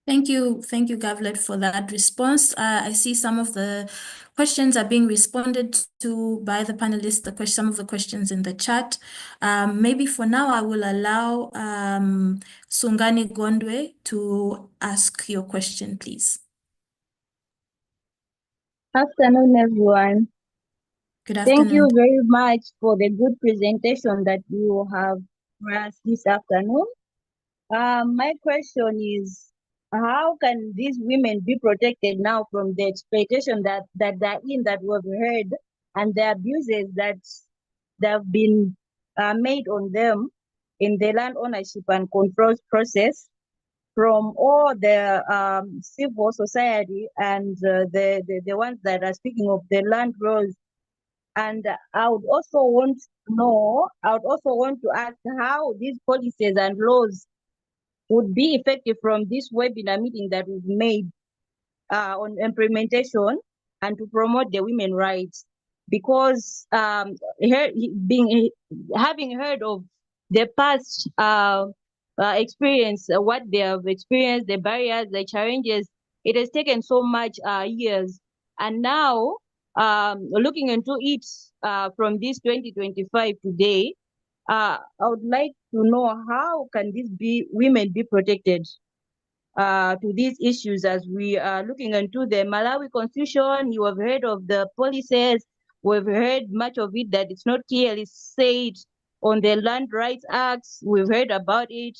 Thank you, Gavlet, for that response. I see some of the questions are being responded to by the panelists, some of the questions in the chat. Maybe for now, I will allow Sungani Gondwe to ask your question, please. Afternoon, everyone. Good afternoon. Thank you very much for the good presentation that you have for us this afternoon. My question is, how can these women be protected now from the exploitation that they're in, that we've heard, and the abuses that have been made on them in the land ownership and control process from all the civil society and the ones that are speaking of the land laws? And I would also want to ask how these policies and laws would be effective from this webinar meeting that we've made on implementation and to promote the women's rights. Because having heard of the past experience, what they have experienced, the barriers, the challenges, it has taken so much years. And now, looking into it from this 2025 today, I would like to know how can women be protected to these issues as we are looking into the Malawi Constitution. You have heard of the policies. We've heard much of it that it's not clearly said on the Land Rights Acts. We've heard about it.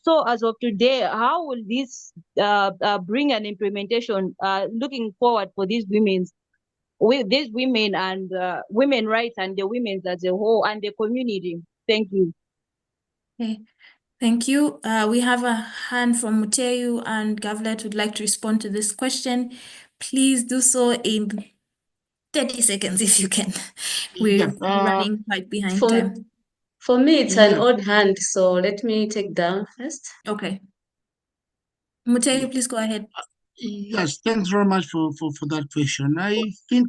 So as of today, how will this bring an implementation looking forward for these women and women rights and the women as a whole and the community? Thank you. Okay, thank you. We have a hand from Muteyu, and Gavlet would like to respond to this question. Please do so in 30 seconds if you can. We're running quite behind time. For me, it's an odd hand, so let me take down first. Okay. Muteyu, please go ahead. Yes, thanks very much for that question. I think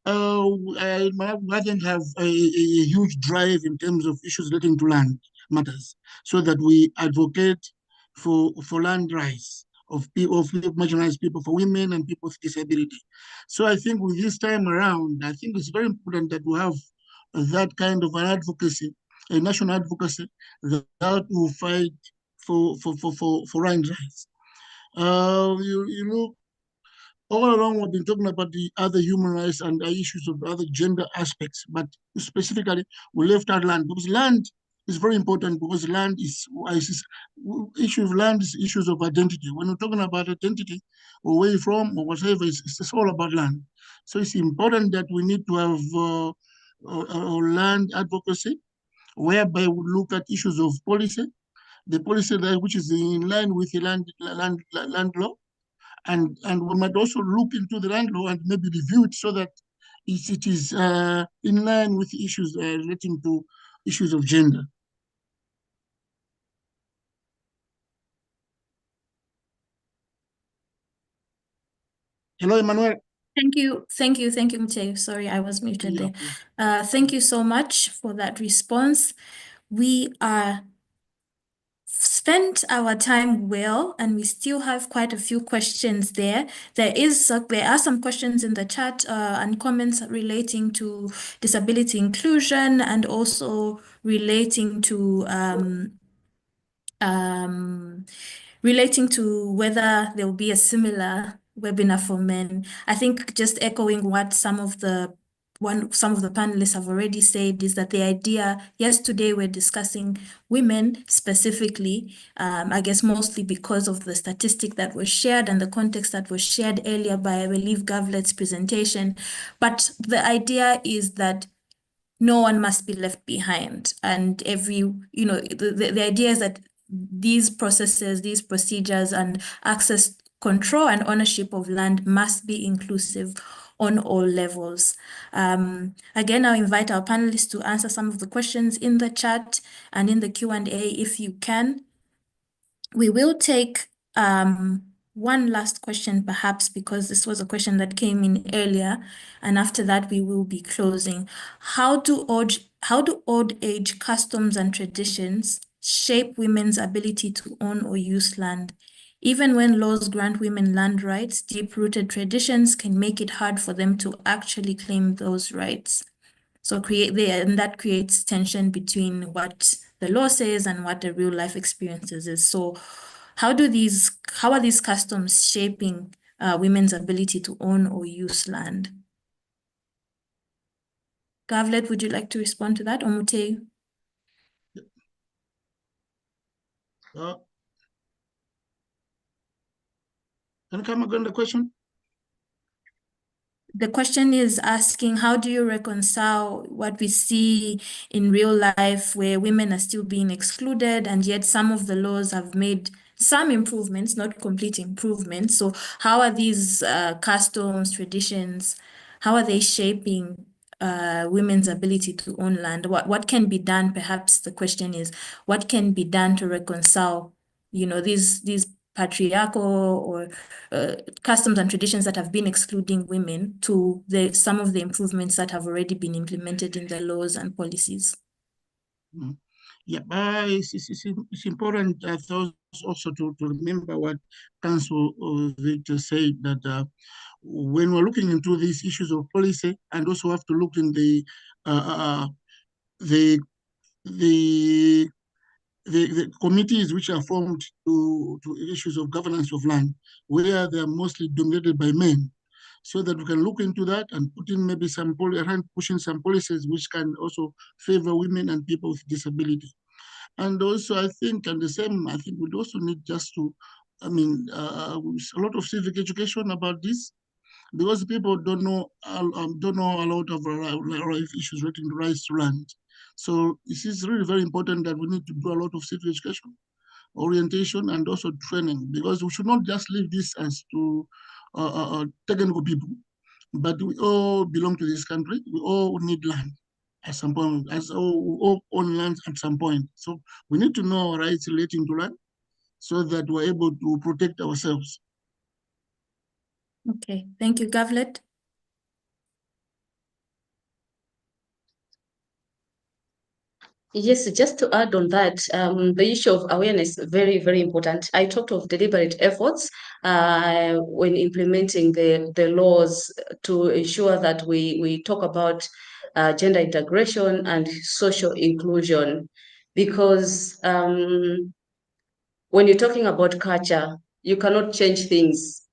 Malawi doesn't have a huge drive in terms of issues relating to land matters, so that we advocate for land rights of people, of marginalized people, for women and people with disability. So I think with this time around, I think it's very important that we have that kind of an advocacy, a national advocacy that will fight for land rights. You know, all along we've been talking about the other human rights and issues of other gender aspects, but specifically we left out land because land is very important, because land is issue of land is issues of identity. When we're talking about identity or where you're from or whatever, it's all about land. So it's important that we need to have land advocacy, whereby we look at issues of policy, the policy that which is in line with the land law, and we might also look into the land law and maybe review it so that it is in line with issues relating to issues of gender. Hello, Emmanuel. Thank you, Muteyu. Sorry, I was muted there. Thank you so much for that response. We are spent our time well, and we still have quite a few questions there. There are some questions in the chat and comments relating to disability inclusion, and also relating to whether there will be a similar webinar for men. I think just echoing what some of the panelists have already said is that the idea, yes, today we're discussing women specifically, I guess mostly because of the statistic that was shared and the context that was shared earlier by, I believe, Gavlet's presentation. But the idea is that no one must be left behind. And the idea is that these processes, these procedures, and access control and ownership of land must be inclusive on all levels. Again, I'll invite our panelists to answer some of the questions in the chat and in the Q&A if you can. We will take one last question, perhaps, because this was a question that came in earlier, and after that we will be closing. How do old age customs and traditions shape women's ability to own or use land? Even when laws grant women land rights, deep-rooted traditions can make it hard for them to actually claim those rights. So that creates tension between what the law says and what the real life experiences is. So how are these customs shaping women's ability to own or use land? Gavlet, would you like to respond to that, or Muteyu? Can you come again the question? The question is asking, how do you reconcile what we see in real life where women are still being excluded, and yet some of the laws have made some improvements, not complete improvements? So how are these customs, traditions, how are they shaping women's ability to own land? What can be done? Perhaps the question is, what can be done to reconcile, these patriarchal or customs and traditions that have been excluding women to some of the improvements that have already been implemented in the laws and policies? Yeah, it's important also to remember what Council Victor said, that when we're looking into these issues of policy, and also have to look in the committees which are formed to issues of governance of land, where they are mostly dominated by men, so that we can look into that and put in maybe pushing some policies which can also favor women and people with disability. And also, I think, and the same, I think we also need just to, a lot of civic education about this, because people don't know a lot of issues relating to rights to land. So it is really very important that we need to do a lot of civic education, orientation, and also training, because we should not just leave this as to technical people, but we all belong to this country. We all need land at some point, we all own land at some point. So we need to know our rights relating to land so that we're able to protect ourselves. Okay, thank you, Gavlet. Yes, just to add on that, the issue of awareness is very, very important. I talked of deliberate efforts when implementing the laws to ensure that we talk about gender integration and social inclusion, because when you're talking about culture, you cannot change things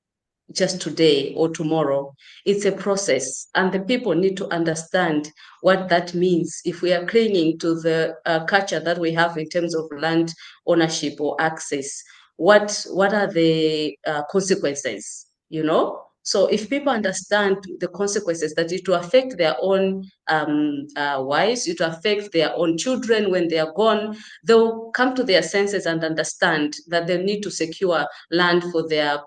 just today or tomorrow. It's a process, and the people need to understand what that means if we are clinging to the culture that we have in terms of land ownership or access. What are the consequences, you know? So if people understand the consequences, that it will affect their own wives, it will affect their own children when they are gone, they'll come to their senses and understand that they need to secure land for their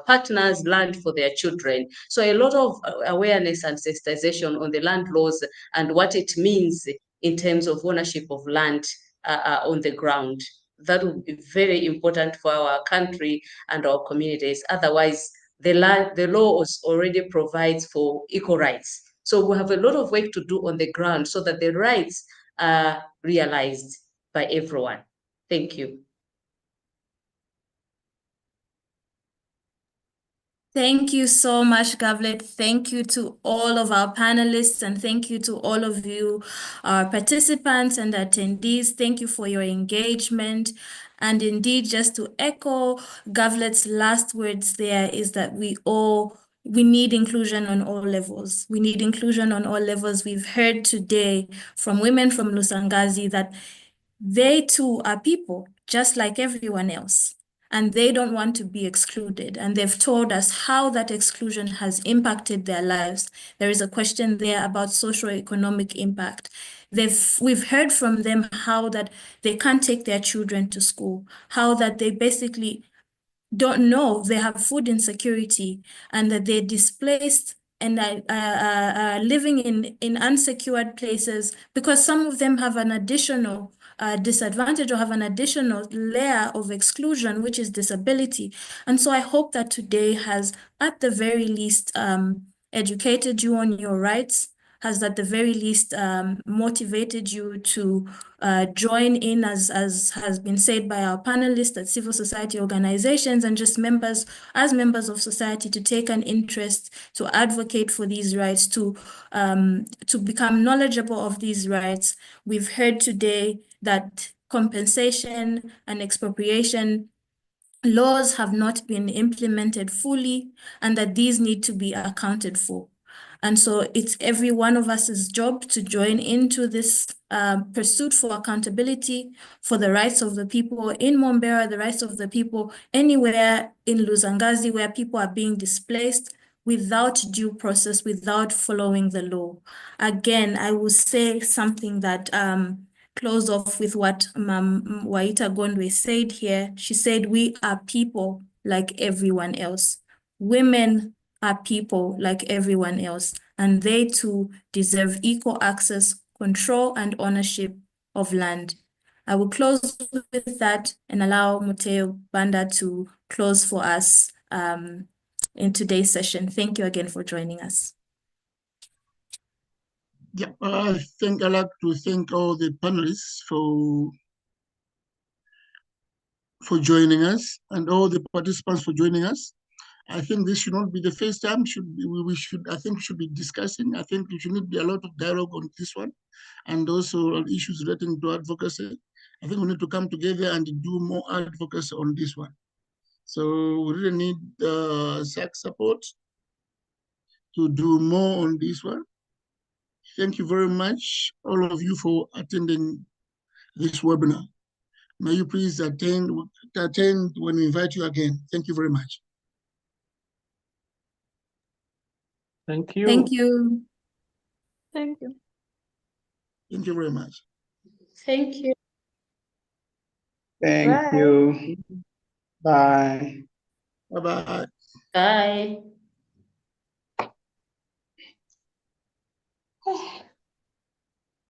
partners, land for their children. So a lot of awareness and sensitization on the land laws and what it means in terms of ownership of land on the ground. That would be very important for our country and our communities. Otherwise, the law already provides for equal rights. So we have a lot of work to do on the ground so that the rights are realized by everyone. Thank you. Thank you so much, Gavlet. Thank you to all of our panelists, and thank you to all of you, our participants and attendees. Thank you for your engagement. And indeed, just to echo Gavlet's last words there, is that we need inclusion on all levels. We need inclusion on all levels. We've heard today from women from Lusangazi that they too are people, just like everyone else, and they don't want to be excluded. And they've told us how that exclusion has impacted their lives. There is a question there about socioeconomic impact. We've heard from them how that they can't take their children to school, how that they basically don't know they have food insecurity, and that they're displaced and living in unsecured places, because some of them have an additional disadvantage or have an additional layer of exclusion, which is disability. And so I hope that today has, at the very least, educated you on your rights, has at the very least motivated you to join in, as has been said by our panelists, at civil society organizations and just members of society, to take an interest, to advocate for these rights, to become knowledgeable of these rights. We've heard today that compensation and expropriation laws have not been implemented fully, and that these need to be accounted for. And so it's every one of us's job to join into this pursuit for accountability for the rights of the people in Mombera, the rights of the people anywhere in Lusangazi where people are being displaced without due process, without following the law. Again, I will say something that close off with what Mam Waita Gondwe said here. She said, we are people like everyone else. Women are people like everyone else, and they too deserve equal access, control, and ownership of land. I will close with that and allow Muteo Banda to close for us in today's session. Thank you again for joining us. Yeah, I think I'd like to thank all the panelists for joining us, and all the participants for joining us. I think this should not be the first time. We should be discussing. I think there should be a lot of dialogue on this one, and also on issues relating to advocacy. I think we need to come together and do more advocacy on this one. So we really need SAC support to do more on this one. Thank you very much, all of you, for attending this webinar. May you please attend when we invite you again. Thank you very much. Thank you. Thank you. Thank you. Thank you very much. Thank you. Thank Bye. you. Bye. Bye-bye. Bye.